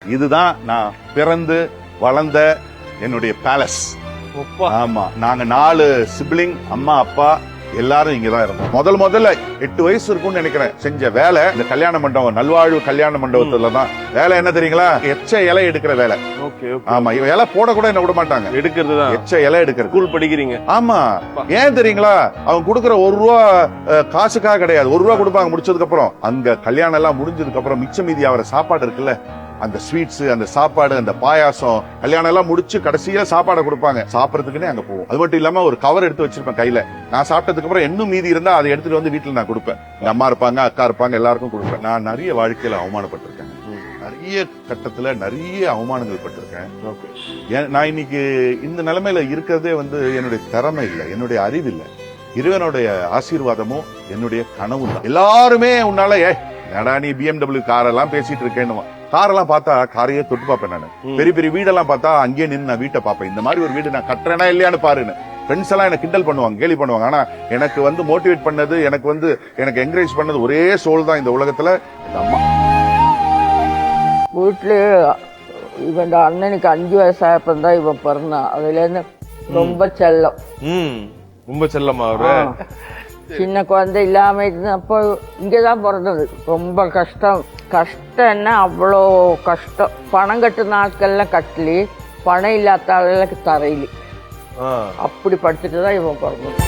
இதுதான் நான் பிறந்து வளர்ந்த என்னுடைய பேலஸ். ஆமா, நாங்க 4 சிப்ளிங், அம்மா அப்பா எல்லாரும் இங்கதான் இருந்தோம். முதல்ல 8 வயசு இருக்கும்னு நினைக்கிறேன் செஞ்ச வேலை இந்த கல்யாண மண்டபம், நல்வாழ்வு கல்யாண மண்டபத்துல தான். வேலை என்ன தெரியுங்களா? எச்ச இலை எடுக்கிற வேலை. ஆமா, இலை போட கூட என்ன விட மாட்டாங்க, எடுக்கிறது தான். எச்ச இலை எடுக்கிறது. ஸ்கூல் படிக்கிறீங்க? ஆமா. ஏன் தெரியுங்களா? அவங்க கொடுக்கற 1 ரூபா காசுக்காக கிடையாது. 1 ரூபா கொடுப்பாங்க முடிச்சதுக்கு அப்புறம். அங்க கல்யாணம் எல்லாம் முடிஞ்சதுக்கு அப்புறம் மிச்ச மீதி அவர சாப்பாடு இருக்குல்ல, அந்த ஸ்வீட்ஸ், அந்த சாப்பாடு, அந்த பாயாசம், கல்யாணம் எல்லாம் முடிச்சு கடைசியா சாப்பாடை கொடுப்பாங்க. சாப்பிடறதுக்குன்னே அங்க போவோம். அது மட்டும் இல்லாம ஒரு கவர் எடுத்து வச்சிருப்பேன் கையில. நான் சாப்பிட்டதுக்கு அப்புறம் இன்னும் மீதி இருந்தா அதை எடுத்துட்டு வந்து வீட்டுல நான் கொடுப்பேன். எங்க அம்மா இருப்பாங்க, அக்கா இருப்பாங்க, எல்லாருக்கும் கொடுப்பேன். நான் நிறைய வாழ்க்கையில அவமானப்பட்டிருக்கேன். நிறைய கட்டத்துல நிறைய அவமானங்கள் பட்டிருக்கேன். நான் இன்னைக்கு இந்த நிலைமையில இருக்கிறதே என்னுடைய திறமை இல்ல, என்னுடைய அறிவு இல்ல, இறைவனுடைய ஆசீர்வாதமும் என்னுடைய கனவு தான். எல்லாருமே உன்னால நடா நீ BMW காரெல்லாம் பேசிட்டு இருக்கேன்னு, காரெல்லாம் பார்த்தா காரையே தொட்டு பார்ப்பேன் நான். பெரிய பெரிய வீடெல்லாம் பார்த்தா அங்கேயே நின்று நான் வீட்டை பார்ப்பேன். இந்த மாதிரி ஒரு வீடு நான் கட்டுறேனா இல்லையான்னு பாருன்னு. ஃப்ரெண்ட்ஸ் எல்லாம் எனக்கு கிண்டல் பண்ணுவாங்க, கேலி பண்ணுவாங்க. ஆனா எனக்கு மோட்டிவேட் பண்ணது, எனக்கு என்கரேஜ் பண்ணது ஒரே சோல் தான் இந்த உலகத்துல, இந்த அம்மா. வீட்டுல இவன் அண்ணனுக்கு 5 வயசாயப்பந்தான் இவன் பிறந்தான். அதுல இருந்து ரொம்ப செல்லம். ரொம்ப செல்லமா அவரு? சின்ன குழந்தை இல்லாம இருந்தப்போ இங்கதான் பிறந்தது. ரொம்ப கஷ்டம்னா அவ்வளோ கஷ்டம். பணம் கட்டு நாட்கள்ல கட்டலி, பணம் இல்லாத ஆளுக்கு தரையிலி, அப்படி படிச்சுட்டு தான் இவன் பிறந்தது.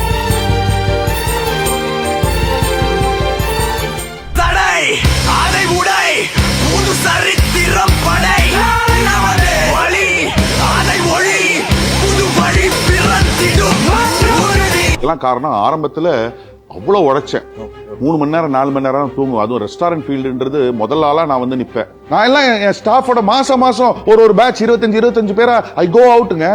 எல்லாம் காரணம் ஆரம்பத்துல அவ்வளவு உழைச்சேன். 3 மணி நேரம் 4 மணி நேரம் தூங்குவோம். அதுவும் ரெஸ்டாரண்ட் ஃபீல்டுன்றது முதல் ஆளா நான் நிப்பேன். நான் எல்லாம் என் ஸ்டாஃபோட மாசம் ஒரு பேட்ச் 25 பேரா ஐ கோ அவுட்டுங்க.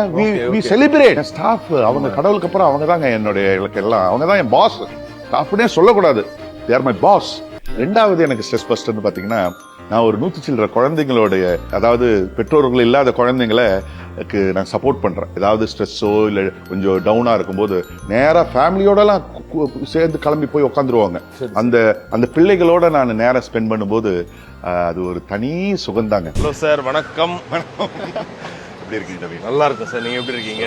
We celebrate. ஸ்டாஃப் அவங்க கடவுளுக்கு அப்புறம் அவங்க தாங்க என்னுடைய எல்லாம். அவங்க தான் என் பாஸ். ஸ்டாஃப்னே சொல்லக்கூடாது, தே ஆர் மை பாஸ். 2வது எனக்கு ஸ்ட்ரெஸ் பஸ்டர்னு பாத்தீங்கன்னா, நான் ஒரு 100 சில்லற குழந்தைங்களுடைய, அதாவது பெற்றோர்கள் இல்லாத குழந்தைங்களை நான் சப்போர்ட் பண்றேன். ஏதாவது ஸ்ட்ரெஸ்ஸோ இல்ல கொஞ்சம் டவுனா இருக்கும்போது நேரா ஃபேமிலியோட எல்லாம் சேர்ந்து கிளம்பி போய் உட்காந்துருவாங்க. அந்த பிள்ளைகளோட நான் நேரம் ஸ்பெண்ட் பண்ணும்போது அது ஒரு தனி சுகந்தாங்க. ஹலோ சார், வணக்கம். எப்படி இருக்கீங்க ரவி? நல்லா இருக்கும் சார், நீங்க எப்படி இருக்கீங்க?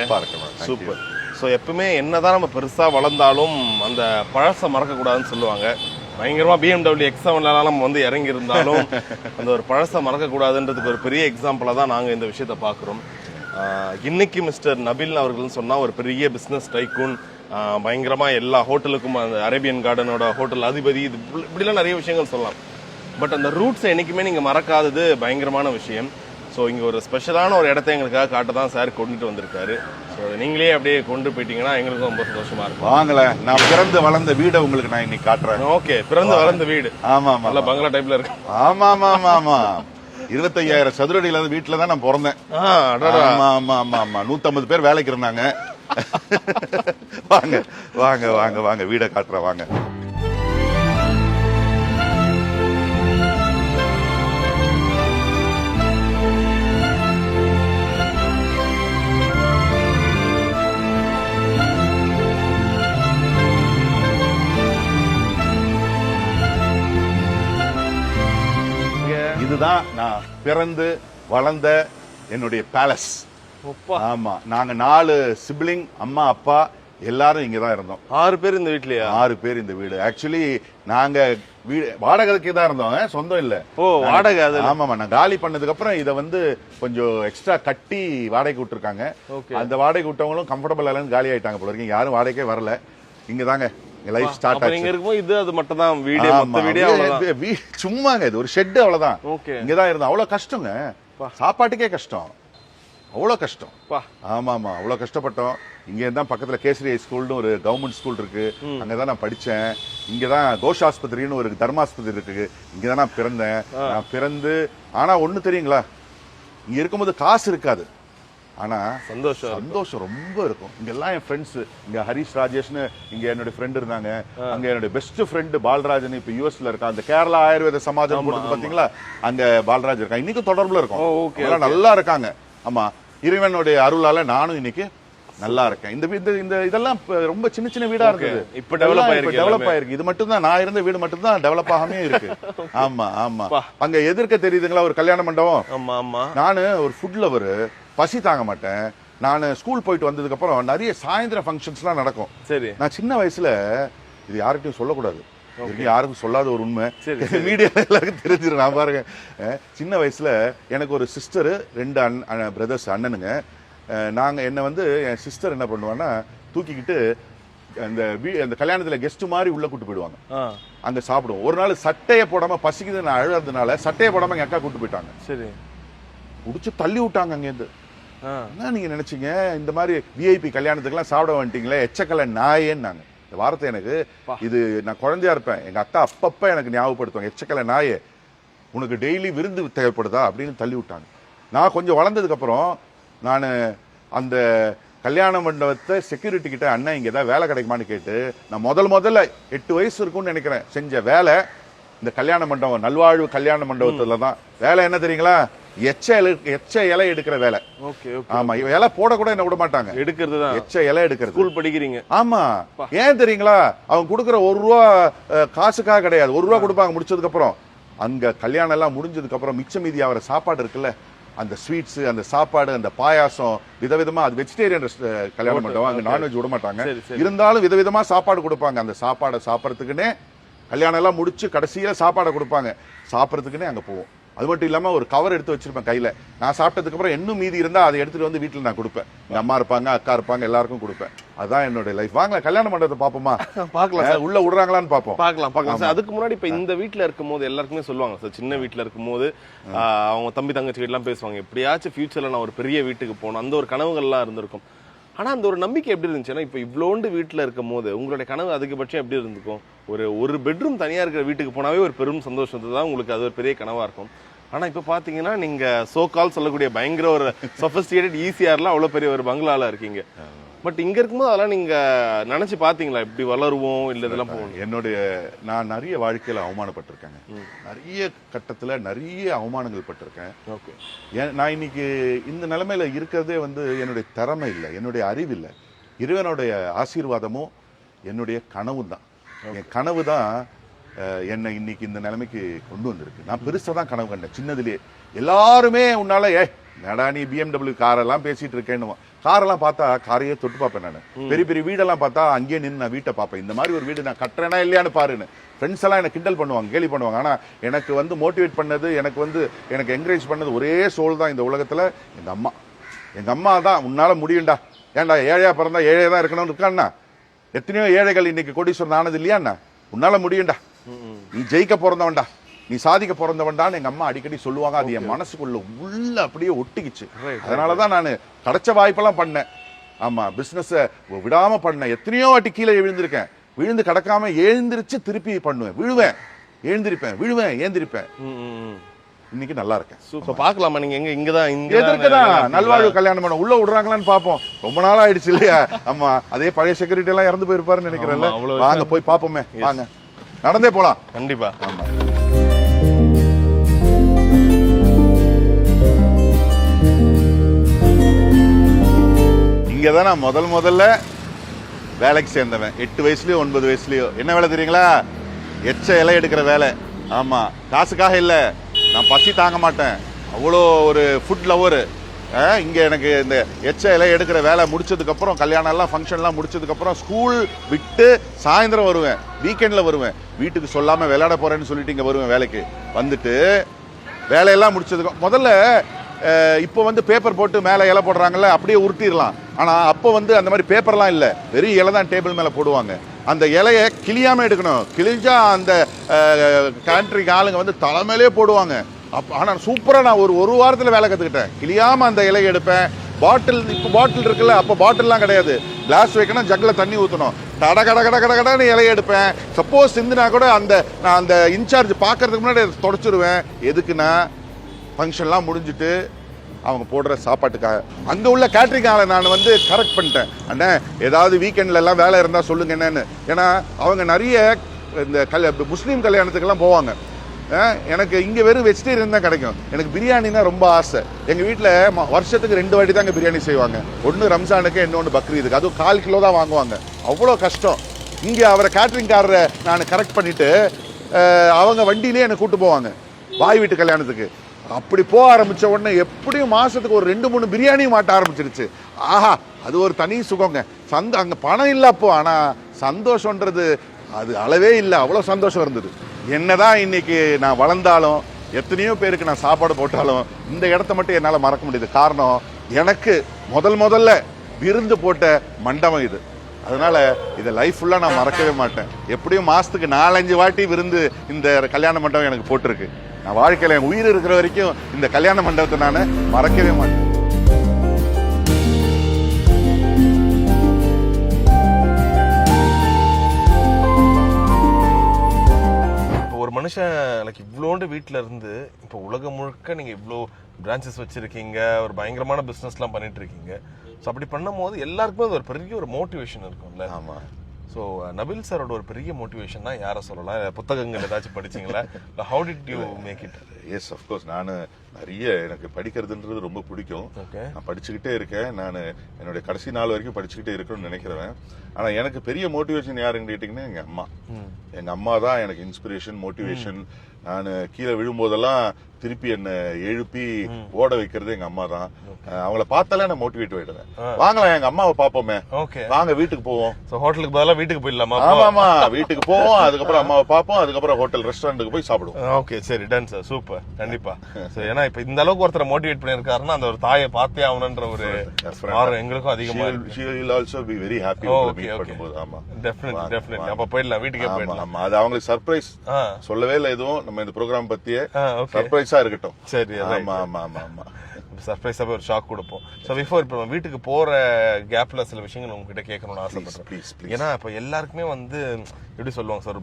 சூப்பர். ஸோ எப்பவுமே என்னதான் நம்ம பெருசா வளர்ந்தாலும் அந்த பழச மறக்க கூடாதுன்னு சொல்லுவாங்க. பயங்கரமா BMW X7 நம்ம இறங்கி இருந்தாலும் அந்த ஒரு பழச மறக்க கூடாதுன்றதுக்கு ஒரு பெரிய எக்ஸாம்பிளா தான் நாங்க இந்த விஷயத்த பாக்குறோம். இன்னைக்கு மிஸ்டர் நபில் அவர்கள் சொன்னா ஒரு பெரிய பிசினஸ் டைக்கூன், பயங்கரமா எல்லா ஹோட்டலுக்கும், அந்த அரேபியன் கார்டனோட ஹோட்டல் அதிபதி, இப்படிலாம் நிறைய விஷயங்கள் சொல்லலாம். பட் அந்த ரூட்ஸை என்னைக்குமே நீங்க மறக்காதது பயங்கரமான விஷயம். ஸோ இங்க ஒரு ஸ்பெஷலான ஒரு இடத்த எங்களுக்காக காட்ட தான் சார் கொண்டுட்டு வந்திருக்காரு. ஸோ நீங்களே அப்படியே கொண்டு போயிட்டீங்கன்னா எங்களுக்கும் ரொம்ப சந்தோஷமா இருக்கும். வாங்கல, நான் பிறந்து வளர்ந்த வீடை உங்களுக்கு நான் இன்னைக்கு காட்டுறேன். ஓகே, பிறந்து வளர்ந்த வீடு. ஆமா, நல்ல பங்களா டைப்ல இருக்கு. ஆமா, 25,000 சதுரடியில வீட்டுல தான் நான் பிறந்தேன். 150 பேர் வேலைக்கு இருந்தாங்க. வாங்க வாங்க வாங்க வாங்க, வீடை காட்டுறேன் வாங்க. இதுதான் நான் பிறந்து வளர்ந்த என்னுடைய பேலஸ். ஆமா, நாங்க 4 சிப்ளிங், அம்மா அப்பா எல்லாரும் இங்கதான் இருந்தோம். 6 பேர் இந்த வீட்லயா? 6 பேர் இந்த வீடு. ஆக்சுவலி நாங்க வீடு வாடகைக்கு தான் இருந்தோம், சொந்தம் இல்ல. ஓ, வாடகை? ஆமாமா, நான் காலி பண்ணதுக்கு அப்புறம் இதை கொஞ்சம் எக்ஸ்ட்ரா கட்டி வாடகை விட்டுருக்காங்க. அந்த வாடகை விட்டவங்களும் கம்ஃபர்டபுள் இல்லைன்னு காலி ஆயிட்டாங்க போல இருக்கு. யாரும் வாடகைக்கே வரல. இங்கதாங்க லைஃப் ஸ்டார்ட் ஆச்சு. இங்க இருக்கும்போது இது அது மட்டும் தான் வீடு, மொத்த வீடே அவ்வளவுதான். சும்மாங்க, இது ஒரு ஷெட் அவ்வளவுதான். இங்கதான் இருந்தோம். அவ்வளவு கஷ்டங்க, சாப்பாட்டுக்கே கஷ்டம், அவ்வளவு கஷ்டம். ஆமா, அவ்வளவு கஷ்டப்பட்டோம். இங்க இருந்தா பக்கத்துல கேசரி ஸ்கூல்னு ஒரு கவர்மெண்ட் ஸ்கூல் இருக்கு, அங்கதான் நான் படிச்சேன். இங்கதான் கோஷ் ஆஸ்பத்திரின்னு ஒரு தர்மாஸ்பத்திரி இருக்கு, இங்கதான் நான் பிறந்தேன். நான் பிறந்து, ஆனா ஒண்ணு தெரியுங்களா, இங்க இருக்கும்போது காசு இருக்காது, ஆனா சந்தோஷம் ரொம்ப இருக்கும். இங்க எல்லாம் என் ஃப்ரெண்ட்ஸ், இங்க ஹரிஷ் ராஜேஷ்னு இங்க என்னோட ஃப்ரெண்ட் இருந்தாங்க. அங்க என்னோட பெஸ்ட் ஃப்ரெண்ட் பால்ராஜன் இப்ப யூஎஸ்ல இருக்கான். அந்த கேரளா ஆயுர்வேத சமாஜம் போட்டு பாத்தீங்களா, அங்க பால்ராஜ் இருக்கான். இன்னைக்கும் தொடர்புல இருக்கும், நல்லா இருக்காங்க. ஆமா, இறைவனுடைய அருளால நானும் இன்னைக்கு நல்லா இருக்கேன். இந்த இதெல்லாம் ரொம்ப சின்ன சின்ன வீடா இருந்தது, இப்ப டெவலப் ஆயிருக்கு. இது மட்டும் தான், நான் இருந்த வீடு மட்டும் தான் டெவலப் ஆகாமே இருக்கு. ஆமா ஆமா. அங்க எதிர்க்க தெரியுதுங்களா ஒரு கல்யாண மண்டபம். ஆமா ஆமா. நானு ஒரு ஃபுட் லவர், பசி தாங்க மாட்டேன். நான் ஸ்கூல் போயிட்டு வந்ததுக்கு அப்புறம் நிறைய சாயந்தர ஃபங்க்ஷன்ஸ்லாம் நடக்கும். சரி. நான் சின்ன வயசுல, இது யார்கிட்டயும் சொல்லக்கூடாது, யாருக்கும் சொல்லாத ஒரு உண்மை, மீடியா எல்லாருக்கும் தெரிஞ்சிடும். நான் பாருங்க, சின்ன வயசுல எனக்கு ஒரு சிஸ்டர், 2 பிரதர்ஸ், அண்ணனுங்க. நாங்க என்ன வந்து என் சிஸ்டர் என்ன பண்ணுவான்னா தூக்கிக்கிட்டு அந்த கல்யாணத்துல கெஸ்ட் மாதிரி உள்ள கூட்டு போயிடுவாங்க. அங்க சாப்பிடுவோம். ஒரு நாள் சட்டையை போடாம, பசிக்குது நான் அழுறதுனால சட்டையை போடாம எங்க அக்கா கூட்டு போயிட்டாங்க. சரி. புடிச்சு தள்ளி விட்டாங்க அங்க இருந்து. என்ன நீங்க நினைச்சீங்க, இந்த மாதிரி விஐபி கல்யாணத்துக்குலாம் சாப்பிட வந்துட்டீங்களே, எச்சக்கலை நாயேன்னாங்க. இந்த வார்த்தை எனக்கு, இது நான் குழந்தையா இருப்பேன், எங்க அக்கா அப்பப்ப எனக்கு ஞாபகப்படுத்துவாங்க, எச்சக்கலை நாயே உனக்கு டெய்லி விருந்து தேவைப்படுதா அப்படின்னு தள்ளி விட்டாங்க. நான் கொஞ்சம் வளர்ந்ததுக்கு அப்புறம் நான் அந்த கல்யாண மண்டபத்தை செக்யூரிட்டி கிட்ட, அண்ணன் இங்க ஏதாவது வேலை கிடைக்குமான்னு கேட்டு, நான் முதல்ல 8 வயசு இருக்கும்னு நினைக்கிறேன் செஞ்ச வேலை இந்த கல்யாண மண்டபம், நல்வாழ்வு கல்யாண மண்டபத்துல தான். வேலை என்ன தெரியுங்களா, எச்ச இலை எடுக்கிற வேலை. ஆமா, இலை போட கூட என்ன விட மாட்டாங்க, எடுக்கிறது தான், எச்ச இலை எடுக்கிறது. ஸ்கூல் படிக்கிறீங்க? ஆமா. ஏன் தெரியுங்களா, அவங்க கொடுக்குற ₹1 காசுக்காக கிடையாது, ₹1 கொடுப்பாங்க முடிச்சதுக்கு அப்புறம். அங்க கல்யாணம் எல்லாம் முடிஞ்சதுக்கு அப்புறம் மிச்ச மீதி ஆகிற சாப்பாடு இருக்குல்ல, அந்த ஸ்வீட்ஸ், அந்த சாப்பாடு, அந்த பாயாசம், விதவிதமா, அது வெஜிடேரியன் கல்யாண மண்டபம், அங்க நான்வெஜ் விட மாட்டாங்க. இருந்தாலும் விதவிதமா சாப்பாடு கொடுப்பாங்க. அந்த சாப்பாடை சாப்பிடறதுக்குன்னே, கல்யாணம் எல்லாம் முடிச்சு கடைசியில சாப்பாடை கொடுப்பாங்க, சாப்பிடறதுக்குன்னே அங்க போவோம். அது மட்டும் இல்லாம ஒரு கவர் எடுத்து வச்சிருப்பேன் கையில. நான் சாப்பிட்டதுக்கு அப்புறம் இன்னும் மீதி இருந்தா அதை எடுத்துட்டு வந்து வீட்டுல நான் கொடுப்பேன். எங்க அம்மா இருப்பாங்க, அக்கா இருப்பாங்க, எல்லாருக்கும் கொடுப்பேன். அதுதான் என்னோட லைஃப். வாங்க கல்யாண மண்டபத்தை பாப்போமா? பாக்கலாம், உள்ள விடுறாங்களான்னு பாப்போம். பாக்கலாம். அதுக்கு முன்னாடி இப்ப இந்த வீட்டுல இருக்கும் போது எல்லாருக்குமே சொல்லுவாங்க சார், சின்ன வீட்டுல இருக்கும் போது அவங்க தம்பி தங்கச்சி எல்லாம் பேசுவாங்க, எப்படியாச்சும் ஃபியூச்சர்ல நான் ஒரு பெரிய வீட்டுக்கு போகணும், அந்த ஒரு கனவுகள்லாம் இருந்திருக்கும். ஆனா அந்த ஒரு நம்பிக்கை எப்படி இருந்துச்சுன்னா, இப்ப இவ்வளோண்டு வீட்டுல இருக்கும் போது உங்களுடைய கனவு அதிகபட்சம் எப்படி இருந்திருக்கும்? ஒரு பெட்ரூம் தனியா இருக்கிற வீட்டுக்கு போனாவே ஒரு பெரும் சந்தோஷத்தை தான் உங்களுக்கு, அது ஒரு பெரிய கனவா இருக்கும். ஆனா இப்ப பாத்தீங்கன்னா நீங்க சோகால் சொல்லக்கூடிய பயங்கர ஒரு சொபிஸ்டிகேட்டட் ஈசிஆர்ல அவ்வளவு பெரிய ஒரு பங்களால இருக்கீங்க. பட் இங்க இருக்கும்போது அதெல்லாம் நீங்க நினைச்சு பாத்தீங்களா, இப்படி வளருவோம் இல்ல இதெல்லாம் போகணும்? நான் நிறைய வாழ்க்கையில அவமானப்பட்டிருக்கேங்க, நிறைய கட்டத்துல நிறைய அவமானங்கள் பட்டிருக்கேன். நான் இன்னைக்கு இந்த நிலைமையில இருக்கிறதே வந்து என்னுடைய திறமை இல்லை, என்னுடைய அறிவு இல்லை, இறைவனுடைய ஆசீர்வாதமும் என்னுடைய கனவு தான். என் கனவு தான் என்னை இன்னைக்கு இந்த நிலைமைக்கு கொண்டு வந்திருக்கு. நான் பெருசா தான் கனவு கண்டேன் சின்னதுலயே. எல்லாருமே உன்னால நடா நீ BMW காரெல்லாம் பேசிட்டு இருக்கேன்னு, காரெல்லாம் பார்த்தா காரையே தொட்டு பார்ப்பேன் நான். பெரிய பெரிய வீடெல்லாம் பார்த்தா அங்கேயே நின்று நான் வீட்டை பார்ப்பேன், இந்த மாதிரி ஒரு வீடு நான் கட்டுறேனா இல்லையான்னு பாருன்னு. ஃப்ரெண்ட்ஸ் எல்லாம் எனக்கு கிண்டல் பண்ணுவாங்க, கேலி பண்ணுவாங்க. ஆனா எனக்கு வந்து மோட்டிவேட் பண்ணது, எனக்கு என்கரேஜ் பண்ணது ஒரே சோல் தான் இந்த உலகத்துல, எங்க அம்மா தான். உன்னால முடியும்டா, ஏன்டா ஏழையா பிறந்தா ஏழையா தான் இருக்கணும்னு இருக்கான்னா, எத்தனையோ ஏழைகள் இன்னைக்கு கோடீஸ்வரன் ஆனது இல்லையாண்ணா, உன்னால முடியும்டா, நீ ஜெயிக்க பிறந்தவன்டா, நீ சாதிக்க பிறந்தவன்டான்னு எங்க அம்மா அடிக்கடி சொல்லுவாங்க. அது என் மனசுக்குள்ள உள்ள அப்படியே ஒட்டிக்கிச்சு. அதனாலதான் நான் கிடைச்ச வாய்ப்பெல்லாம் பண்ணேன். ஆமா, பிசினஸ் விடாம பண்ணேன். எத்தனையோ வாட்டி கீழே விழுந்திருக்கேன், விழுந்து கிடக்காம எழுந்திருச்சு திருப்பி பண்ணுவேன், விழுவேன் எழுந்திருப்பேன், விழுவேன் எழுந்திருப்பேன். இன்னைக்கு நல்லா இருக்கேன். பாக்கலாமா, நீங்க இங்கதான் நல்வாழ்வு கல்யாணம் பண்ண உள்ள விடுறாங்களான்னு பாப்போம். ரொம்ப நாள் ஆயிடுச்சு இல்லையா? ஆமா, அதே பழைய செக்யூரிட்டி எல்லாம் இறந்து போயிருப்பாருன்னு நினைக்கிறேன்ல. வாங்க போய் பாப்போமே, வாங்க நடந்தே போலாம். கண்டிப்பா. ஆமா. இங்கதான் நான் முதல்ல வேலைக்கு சேர்ந்தவன். 8 வயசுலயோ 9 வயசுலயோ. என்ன வேலை தெரியுங்களா? எச்ச இலை எடுக்கிற வேலை. ஆமா, காசுக்காக இல்ல, நான் பசி தாங்க மாட்டேன், அவ்வளோ ஒரு ஃபுட் லவர். இங்க எனக்கு இந்த எச்ச இலை எடுக்கிற வேலை முடிச்சதுக்கு அப்புறம், கல்யாணம் எல்லாம் ஃபங்க்ஷன் எல்லாம் முடிச்சதுக்கு அப்புறம் ஸ்கூல் விட்டு சாயந்தரம் வருவேன், வீக்கெண்ட்ல வருவேன். வீட்டுக்கு சொல்லாம விளையாட போறேன்னு சொல்லிட்டு இங்க வருவேன் வேலைக்கு. வந்துட்டு வேலையெல்லாம் முடிச்சதுக்கு முதல்ல இப்போ வந்து பேப்பர் போட்டு மேலே இலை போடுறாங்கல்ல, அப்படியே உருட்டிடலாம். ஆனா அப்போ வந்து அந்த மாதிரி பேப்பர்லாம் இல்லை, வெறும் இலை தான் டேபிள் மேல போடுவாங்க. அந்த இலையை கிளியாம எடுக்கணும், கிழிஞ்சா அந்த கேண்டரிங் ஆளுங்க வந்து தலைமையிலே போடுவாங்க. ஆனா சூப்பரா நான் ஒரு வாரத்துல வேலை கத்துக்கிட்டேன். கிளியாம அந்த இலையை எடுப்பேன். பாட்டில், இப்போ பாட்டில் இருக்குல்ல, அப்போ பாட்டில்லாம் கிடையாது, கிளாஸ் வைக்கணும், ஜக்ல தண்ணி ஊற்றணும், கடன்னு இலையை எடுப்பேன். சப்போஸ் சிந்துனா கூட நான் அந்த இன்சார்ஜ் பார்க்கறதுக்கு முன்னாடி தொடச்சிருவேன். எதுக்குன்னா ஃபங்க்ஷன்லாம் முடிஞ்சுட்டு அவங்க போடுற சாப்பாட்டுக்காக. அங்க உள்ள கேட்டரிங் ஆளை நான் வந்து கரெக்ட் பண்ணிட்டேன், அண்ணே ஏதாவது வீக்கெண்ட்ல எல்லாம் வேலை இருந்தா சொல்லுங்க என்னன்னு. ஏன்னா அவங்க நிறைய இந்த முஸ்லீம் கல்யாணத்துக்கெல்லாம் போவாங்க. எனக்கு இங்க வெறும் வெஜிடேரியன் தான் கிடைக்கும். எனக்கு பிரியாணினா ரொம்ப ஆசை. எங்க வீட்டுல வருஷத்துக்கு 2 வாட்டி தாங்க பிரியாணி செய்வாங்க. ஒன்னு ரம்ஜானுக்கு, இன்னொன்னு பக்ரீதுக்கு. அதுவும் 1/4 கிலோ தான் வாங்குவாங்க. அவ்வளோ கஷ்டம். இங்க அவரை கேட்டரிங்காரரை நான் கரெக்ட் பண்ணிட்டு அவங்க வண்டியிலே என்னை கூட்டு போவாங்க பாய் வீட்டு கல்யாணத்துக்கு. அப்படி போக ஆரம்பிச்ச உடனே எப்படியும் மாசத்துக்கு ஒரு 2-3 பிரியாணியும் மாட்ட ஆரம்பிச்சிருச்சு. ஆஹா, அது ஒரு தனி சுகங்க. அங்க பணம் இல்ல அப்போ, ஆனா சந்தோஷம்ன்றது அது அளவே இல்லை. அவ்வளோ சந்தோஷம் இருந்தது. என்னதான் இன்னைக்கு நான் வளர்ந்தாலும், எத்தனையோ பேருக்கு நான் சாப்பாடு போட்டாலும், இந்த இடத்த மட்டும் என்னால் மறக்க முடியுது. காரணம், எனக்கு முதல்ல விருந்து போட்ட மண்டபம் இது. அதனால இதை லைஃப் ஃபுல்லாக நான் மறக்கவே மாட்டேன். எப்படியும் மாசத்துக்கு 4-5 வாட்டி விருந்து இந்த கல்யாண மண்டபம் எனக்கு போட்டிருக்கு. நான் வாழ்க்கையில் என் உயிர் இருக்கிற வரைக்கும் இந்த கல்யாண மண்டபத்தை நான் மறக்கவே மாட்டேன். ஒரு மனுஷன் லைக் இவ்வளோண்டு வீட்டில் இருந்து இப்போ உலகம் முழுக்க நீங்கள் இவ்வளோ பிரான்ச்சஸ் வச்சுருக்கீங்க, ஒரு பயங்கரமான பிஸ்னஸ்லாம் பண்ணிட்டு இருக்கீங்க. ஸோ அப்படி பண்ணும்போது எல்லாருக்குமே அது ஒரு பெரிய ஒரு மோட்டிவேஷன் இருக்கும்ல. ஆமாம். ஸோ நபில் சாரோட ஒரு பெரிய மோட்டிவேஷன்னா யாரை சொல்லலாம்? புத்தகங்கள் ஏதாச்சும் படிச்சிங்களா? How did you make it? Yes, of course. நான் நிறைய, எனக்கு படிக்கிறதுன்றது ரொம்ப பிடிக்கும். நான் படிச்சுக்கிட்டே இருக்கேன். நான் என்னுடைய கடைசி நாள் வரைக்கும் படிச்சுக்கிட்டே இருக்கணும்னு நினைக்கிறேன். ஆனால் எனக்கு பெரிய மோட்டிவேஷன் யாருன்னு கேட்டிங்கன்னா எங்கள் அம்மா. எங்கள் அம்மா தான் எனக்கு இன்ஸ்பிரேஷன், மோட்டிவேஷன். நான் கீழே விழும்போதெல்லாம் திருப்பி என்ன எழுப்பி ஓட வைக்கிறது எங்க அம்மா தான். அவங்கள பார்த்தாலே நான் மோட்டிவேட் ஆயிடுவேன். வாங்கலாம் எங்க அம்மாவை பாப்போமே, வாங்க வீட்டுக்கு போவோம். ஹோட்டலுக்கு பதிலா வீட்டுக்கு போயிடலாமா? ஆமாமா, வீட்டுக்கு போவோம், அதுக்கப்புறம் அம்மாவை பார்ப்போம், அதுக்கப்புறம் ஹோட்டல் ரெஸ்டாரண்ட்டுக்கு போய் சாப்பிடுவோம். ஓகே, சரி, டன் சார், சூப்பர். கண்டிப்பா. ஏன்னா இப்ப இந்த அளவுக்கு ஒருத்தரை மோட்டிவேட் பண்ணிருக்காருன்னா அந்த ஒரு தாயை பார்த்தே ஆகணும்ன்ற ஒரு ஆர்வம் எங்களுக்கும் அதிகமா இருக்கு. She will also be very happy to meet பண்ணும்போது. ஆமா, டெஃபினெட்லி. அப்ப போயிடலாம், வீட்டுக்கே போயிடலாம். ஆமா, அது அவங்களுக்கு சர்ப்ரைஸ். சொல்லவே இல்லை எதுவும் நம்ம இந்த ப்ரோக்ராம் பத்தியே. சர்ப்ரைஸா இருக்கட்டும். சரி, ஆமா ஆமா ஆமா ஆமா, சர்ப்ரைஸாவே ஒரு ஷாக் கொடுப்போம். ஸோ பிஃபோர் இப்போ வீட்டுக்கு போற கேப்ல சில விஷயங்கள் உங்ககிட்ட கேட்கணும்னு ஆசைப்படுறேன். ஏன்னா இப்போ எல்லாருக்குமே வந்து எப்படி சொல்லுவாங்க சார்,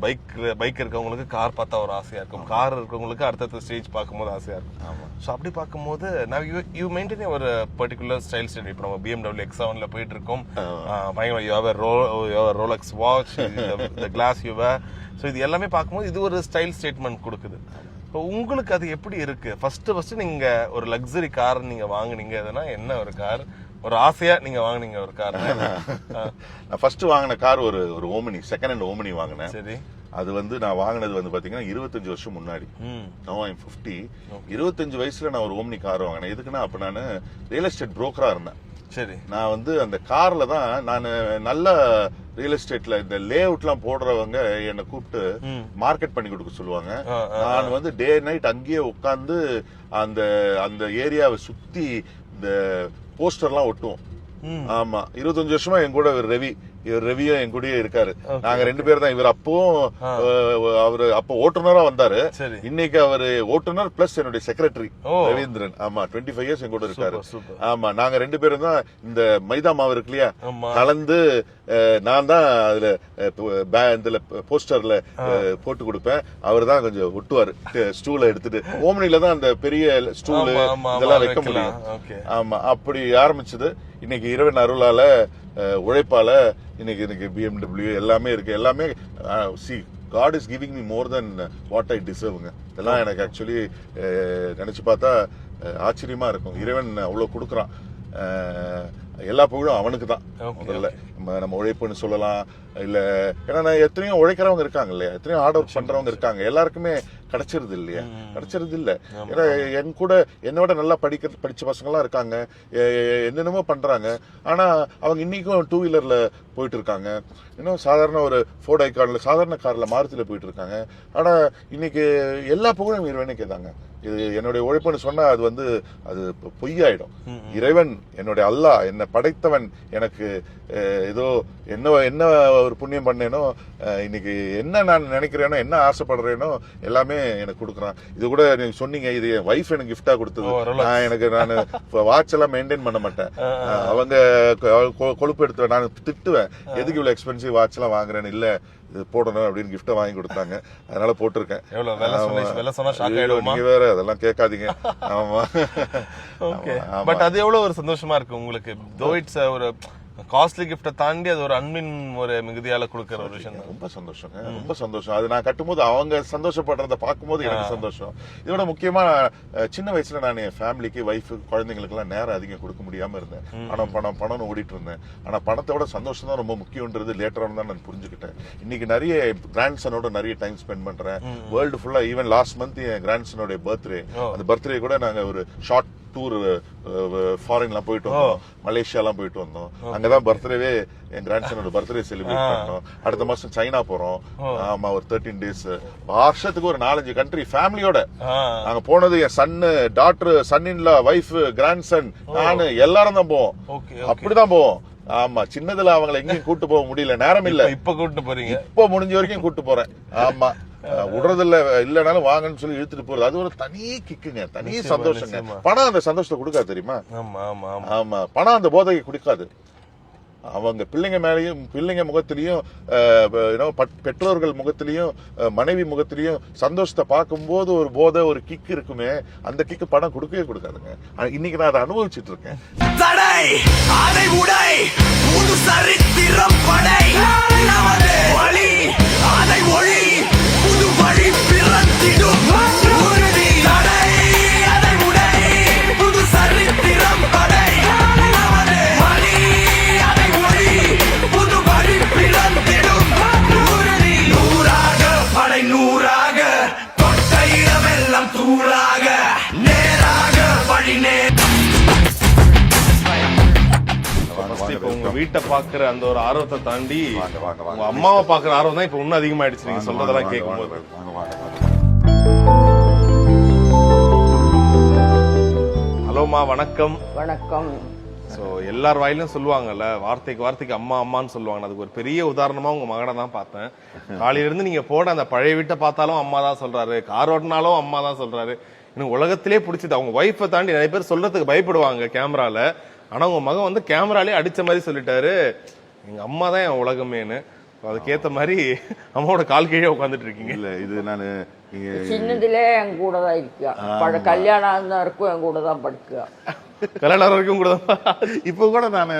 பைக் இருக்கவங்களுக்கு கார் பார்த்தா ஒரு ஆசையா இருக்கும், கார் இருக்கவங்களுக்கு அடுத்தடுத்த ஸ்டேஜ் பார்க்கும்போது ஆசையா இருக்கும். ஸோ அப்படி பார்க்கும்போது நான் யூ மெயின்டைன் ஒரு பர்டிகுலர் ஸ்டைல் ஸ்டைல். இப்போ நம்ம BMW X7 போயிட்டு இருக்கோம், பயங்கர you have Rolex watch, the class you have. So இது எல்லாமே பார்க்கும்போது இது ஒரு ஸ்டைல் ஸ்டேட்மெண்ட் கொடுக்குது. இப்போ உங்களுக்கு அது எப்படி இருக்கு? ஃபர்ஸ்ட் நீங்க ஒரு லக்ஸரி கார் நீங்க வாங்குனீங்க, அதுனா என்ன ஒரு கார்? ஒரு ஆசையா நீங்க வாங்குனீங்க ஒரு கார்? நான் ஃபர்ஸ்ட் வாங்கின கார் ஒரு ஓமினி, செகண்ட் ஹேண்ட் ஓமினி வாங்கினேன். சரி, அது வந்து நான் வாங்கினது வந்து பாத்தீங்கன்னா 25 வருஷம் முன்னாடி. Now I'm 50. 25 வயசுல நான் ஒரு ஓமினி கார் வாங்கினேன். எதுக்குன்னா அப்ப நான் ரியல் எஸ்டேட் புரோக்கரா இருந்தேன். சரி, நான் வந்து அந்த கார்ல தான் நான் நல்ல ரியல் எஸ்டேட்ல இந்த லே அவுட்லாம் போடுறவங்க என்னை கூப்பிட்டு மார்க்கெட் பண்ணி கொடுக்க சொல்லுவாங்க. நான் வந்து டே நைட் அங்கேயே உட்காந்து அந்த அந்த ஏரியாவை சுத்தி இந்த போஸ்டர்லாம் ஒட்டுவோம். ஆமா, 25 வருஷமா என் கூட ரவியும் என் கூடயே இருக்காரு. நாங்க 2 பேர் தான். இவர் அவரு அப்போ ஓட்டுநரா வந்தாரு. இன்னைக்கு அவரு ஓட்டுநர் பிளஸ் என்னுடைய செக்ரட்டரி ரவீந்திரன். ஆமா, 25 இயர்ஸ் என் கூட இருக்காரு. ஆமா, நாங்க 2 பேரும் தான் இந்த மைதா மாவு இருக்கு இல்லையா, கலந்து நான் தான் அதுல போஸ்டர்ல போட்டு கொடுப்பேன். அவர் தான் கொஞ்சம் ஒட்டுவாரு ஸ்டூல எடுத்துட்டு. ஓமனில தான் அந்த பெரிய ஸ்டூலு இதெல்லாம் வைக்க முடியும். ஆமா, அப்படி ஆரம்பிச்சது. இன்னைக்கு இறைவன் அருளால, உழைப்பால இன்னைக்கு BMW எல்லாமே இருக்கு. எல்லாமே see, God is giving me more than what I deserve. இதெல்லாம் எனக்கு ஆக்சுவலி நினைச்சு பார்த்தா ஆச்சரியமா இருக்கும். இறைவன் அவ்வளவு கொடுக்குறான். எல்லா புகழும் அவனுக்கு தான். முதல்ல நம்ம உழைப்புன்னு சொல்லலாம் இல்ல, ஏன்னா எத்தனையோ உழைக்கிறவங்க இருக்காங்க இல்லையா, எத்தனையோ ஹார்ட் ஒர்க் பண்றவங்க இருக்காங்க. எல்லாருக்குமே கிடைச்சிருது இல்லையா, கிடைச்சிருது இல்ல. ஏன்னா என் கூட என்னோட நல்லா படிச்ச பசங்க எல்லாம் இருக்காங்க, என்னென்னமோ பண்றாங்க. ஆனா அவங்க இன்னைக்கும் 2 வீலர்ல போயிட்டு இருக்காங்க. இன்னும் சாதாரண ஒரு ஃபோர்ட் ஐகான்ல, சாதாரண கார்ல, மாருதியில போயிட்டு இருக்காங்க. ஆனா இன்னைக்கு எல்லா புகழும் இறைவனுக்கே தாங்க. இது என்னுடைய உழைப்புன்னு சொன்னா அது பொய்யாயிடும். இறைவன், என்னுடைய அல்லாஹ், என்னை படைத்தவன் எனக்கு ஏதோ என்ன ஒரு புண்ணியம் பண்ணேனோ, இன்னைக்கு என்ன நான் நினைக்கிறேனோ, என்ன ஆசைப்படுறேனோ எல்லாமே எனக்கு கொடுக்குறான். இது கூட நீங்க சொன்னீங்க, இது என் வைஃப் எனக்கு கிஃப்டா கொடுத்தது. நான் வாட்ச் எல்லாம் மெயின்டைன் பண்ண மாட்டேன். அவங்க கொழுப்பு எடுத்து நான் திட்டுவேன், எதுக்கு இவ்வளவு எக்ஸ்பென்சிவ் வாட்ச் எல்லாம் வாங்குறேன்னு. இல்ல, இது போடணும் அப்படின்னு கிஃப்ட் வாங்கி கொடுத்தாங்க, அதனால போட்டிருக்கேன். நீங்க வேற அதெல்லாம் கேட்காதீங்க. ஆமா, பட் அது எவ்வளவு ஒரு சந்தோஷமா இருக்கு உங்களுக்கு. தோ இட்ஸ் ஒரு காஸ்ட்லி கிஃப்ட தாண்டி அது ஒரு அன்பின் ஒரு மிகுதியால கொடுக்கற ஒரு விஷயம் தான். ரொம்ப சந்தோஷங்க, ரொம்ப சந்தோஷம். அது நான் கட்டும்போது அவங்க சந்தோஷப்படுறத பார்க்கும்போது எனக்கு சந்தோஷம். இதோட முக்கியமா சின்ன வயசுல நான் என் ஃபேமிலிக்கு, ஒய்ஃபு, குழந்தைங்களுக்கு எல்லாம் நேரம் அதிகம் கொடுக்க முடியாம இருந்தேன். பணம்னு ஓடிட்டு இருந்தேன். ஆனா பணத்தோட சந்தோஷம் தான் ரொம்ப முக்கியம்ன்றது லேட்டரான தான் நான் புரிஞ்சுக்கிட்டேன். இன்னைக்கு நிறைய கிராண்ட் சனோட நிறைய டைம் ஸ்பெண்ட் பண்றேன். வேர்ல்டு ஃபுல்லா, ஈவன் லாஸ்ட் மந்த் என் கிராண்ட் சனோட பர்த்டே, அந்த பர்த்டே கூட நாங்க ஒரு ஷார்ட் டூர் ஃபாரின்லாம் போயிட்டு வந்தோம், மலேசியாலாம் போயிட்டு வந்தோம். அங்கதான் பர்த்டேவே, என் கிராண்ட் சனோட பர்த்டே செலிப்ரேட் பண்ணோம். அடுத்த மாசம் சைனா போறோம். ஆமா, ஒரு 13 days. வருஷத்துக்கு ஒரு 4-5 கண்ட்ரி ஃபேமிலியோட நாங்க போனது. என் சன்னு, டாக்டர், சன்னின்லா, வைஃப், கிராண்ட் சன், நானு எல்லாரும் தான் போவோம். அப்படிதான் போவோம். ஆமா, சின்னதுல அவங்களை எங்கேயும் கூட்டு போக முடியல, நேரம் இல்ல. இப்ப கூட்டு போறீங்க? இப்ப முடிஞ்ச வரைக்கும் கூட்டு போறேன். ஆமா, விடுறதில்ல, இல்லனாலும் வாங்கன்னு சொல்லி இழுத்துட்டு போறது, அது ஒரு தனி கிக்குங்க, தனி சந்தோஷங்க. பணம் அந்த சந்தோஷத்தை கொடுக்காது தெரியுமா? ஆமா, பணம் அந்த போதையை கொடுக்காது. அவங்க பிள்ளைங்க மேலேயும், பிள்ளைங்க முகத்திலையும், பெற்றோர்கள் முகத்திலையும், மனைவி முகத்திலையும் சந்தோஷத்தை பார்க்கும்போது ஒரு போதை, ஒரு கிக் இருக்குமே, அந்த கிக்கு பணம் கொடுக்கவே கொடுக்காதுங்க. இன்னைக்கு நான் அதை அனுபவிச்சுட்டு இருக்கேன். உங்க வீட்டை பாக்குற அந்த ஒரு ஆர்வத்தை தாண்டி உங்க அம்மாவை பாக்குற ஆர்வம் தான் இப்ப இன்னும் அதிகமாயிடுச்சு நீங்க சொல்றதெல்லாம் கேட்கும்போது. ஹலோமா, வணக்கம். வணக்கம். சோ எல்லார் வாயிலும் சொல்லுவாங்கல்ல, வார்த்தைக்கு வார்த்தைக்கு அம்மா அம்மான்னு சொல்லுவாங்க. அதுக்கு ஒரு பெரிய உதாரணமா உங்க மகனை தான் பார்த்தேன். காலையில இருந்து நீங்க போட அந்த பழைய வீட்டை பார்த்தாலும் அம்மா தான் சொல்றாரு, கார் ஓட்டினாலும் அம்மா தான் சொல்றாரு. எனக்கு உலகத்திலே பிடிச்சது, அவங்க ஒய்ஃபை தாண்டி நிறைய பேர் சொல்றதுக்கு பயப்படுவாங்க கேமரால. ஆனா உங்க மகன் வந்து கேமராலே அடிச்ச மாதிரி சொல்லிட்டாரு, எங்க அம்மா தான் என் உலகமேன்னு. அதுக்கேத்த மாதிரி அம்மாவோட கால் கீழே உட்காந்துட்டு இருக்கீங்க. இல்ல, இது நானு சின்னதுல என் கூட தான் இருக்கா, கல்யாணம் இருக்கும் என் கூட தான் படுக்கா, கல்யாணம் வரைக்கும் கூட தான். இப்ப கூட நான்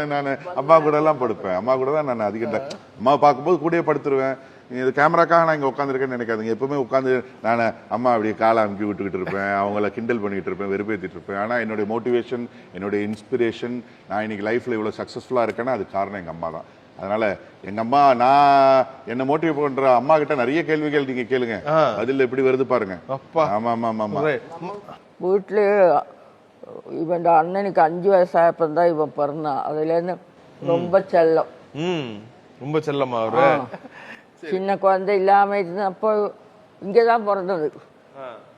அம்மா கூட எல்லாம் படுப்பேன். அம்மா கூட தான் நான் அதிகம், அம்மா பார்க்கும்போது கூடயே படுத்துருவேன். இது கேமராக்காக நான் இங்க உட்காந்துருக்கேன்னு நினைக்காதுங்க. எப்பவுமே உட்காந்து நான் அம்மா அப்படியே காலை அமுக்கி விட்டுக்கிட்டு இருப்பேன், அவங்கள கிண்டல் பண்ணிட்டு இருப்பேன், வெறுப்பேற்றிட்டு இருப்பேன். ஆனா என்னுடைய மோட்டிவேஷன், என்னுடைய இன்ஸ்பிரேஷன், நான் இன்னைக்கு லைஃப்ல இவ்வளவு சக்சஸ்ஃபுல்லா இருக்கேன்னா அது காரணம் எங்க அம்மா தான். அதனால எங்க அம்மா, நான் என்ன மோட்டிவேட் பண்ற அம்மா கிட்ட நிறைய கேள்விகள் நீங்க கேளுங்க, அதுல எப்படி வருது பாருங்க. ஆமா ஆமா ஆமா. வீட்டுல இவன் அண்ணனுக்கு 5 வயசாயப்பந்தான் இவன் பிறந்தான். அதுல இருந்து ரொம்ப செல்லம். ரொம்ப செல்லமா அவரு? சின்ன குழந்தை இல்லாம இருந்தப்போ இங்கதான் பிறந்தது.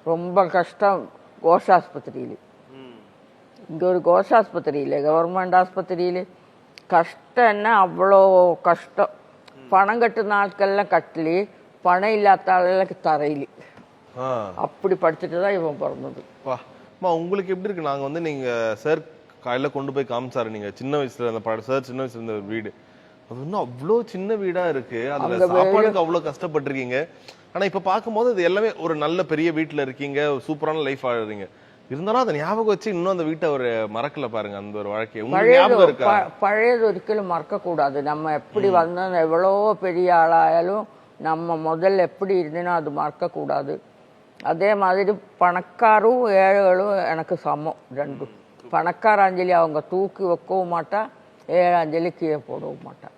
ரொம்ப கஷ்டம். கோஷாஸ்பத்திரியில, இங்க ஒரு கோஷாஸ்பத்திரியில, கவர்மெண்ட் ஆஸ்பத்திரியில கஷ்டம்னா அவ்வளோ கஷ்டம். பணம் கட்டுன நாட்கள்லாம் கட்டலி, பணம் இல்லாத ஆளுக்கு தரையில, அப்படி படிச்சுட்டு தான் இவன் பிறந்தது. உங்களுக்கு எப்படி இருக்கு? நாங்க வந்து நீங்க சார் காலையில கொண்டு போய் காமிச்சாரு, நீங்க சின்ன வயசுல அந்த சார் சின்ன வயசுல இருந்த வீடு, அது இன்னும் அவ்வளோ சின்ன வீடா இருக்கு. அதுல சாப்பாடுக்கு அவ்வளவு கஷ்டப்பட்டிருக்கீங்க. ஆனா இப்ப பார்க்கும்போது இது எல்லாமே ஒரு நல்ல பெரிய வீட்டுல இருக்கீங்க, சூப்பரான லைஃப் ஆடுறீங்க. இருந்தாலும் அதை ஞாபகம் வச்சு இன்னும் அந்த வீட்டை ஒரு மறக்கல பாருங்க, அந்த ஒரு வாழ்க்கையை. ஞாபகம் இருக்கா? பழையது ஒரிக்கலும் மறக்க கூடாது. நம்ம எப்படி வந்தோம், எவ்வளோ பெரிய ஆளாயாலும் நம்ம முதல்ல எப்படி இருந்தோம் அது மறக்க கூடாது. அதே மாதிரி பணக்காரும் ஏழைகளும் எனக்கு சமம் ரெண்டும். பணக்கார அஞ்சலி அவங்க தூக்கி வைக்கவும் மாட்டா, ஏழை அஞ்சலி கீழே போடவும் மாட்டா.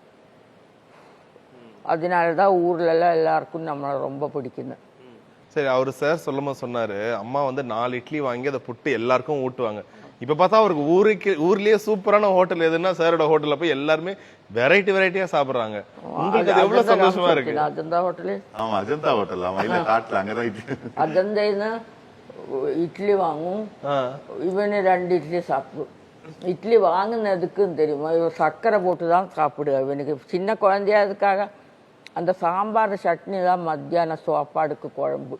அதனாலதான் ஊர்ல எல்லாம் எல்லாருக்கும் நம்மளை ரொம்ப பிடிக்குது. சரி, அவரு சார் சொல்லும்போது சொன்னாரு, அம்மா வந்து 4 இட்லி வாங்கி அதை புட்டு எல்லாருக்கும் ஊட்டுவாங்க. இப்ப பார்த்தா அவருக்கு ஊர்லயே சூப்பரான ஹோட்டல் எதுன்னா சாரோட ஹோட்டல்ல போய் எல்லாருமே வெரைட்டியா சாப்பிடுறாங்க. உங்களுக்கு அது எவ்வளவு சந்தோஷமா இருக்கு? அஜந்தா ஹோட்டலு. ஆமா, அஜந்தா ஹோட்டல். ஆமா, இல்ல காட்டுல அங்கதான் அஜந்தைன்னா இட்லி வாங்கும், இவனு 2 இட்லி சாப்பிடும். இட்லி வாங்கினதுக்குன்னு தெரியுமா, இவன் சர்க்கரை போட்டு தான் சாப்பிடுவேன். இவனுக்கு சின்ன குழந்தையா அதுக்காக அந்த சாம்பார் சட்னி தான் மத்தியான சாப்பாடுக்கு குழம்பு.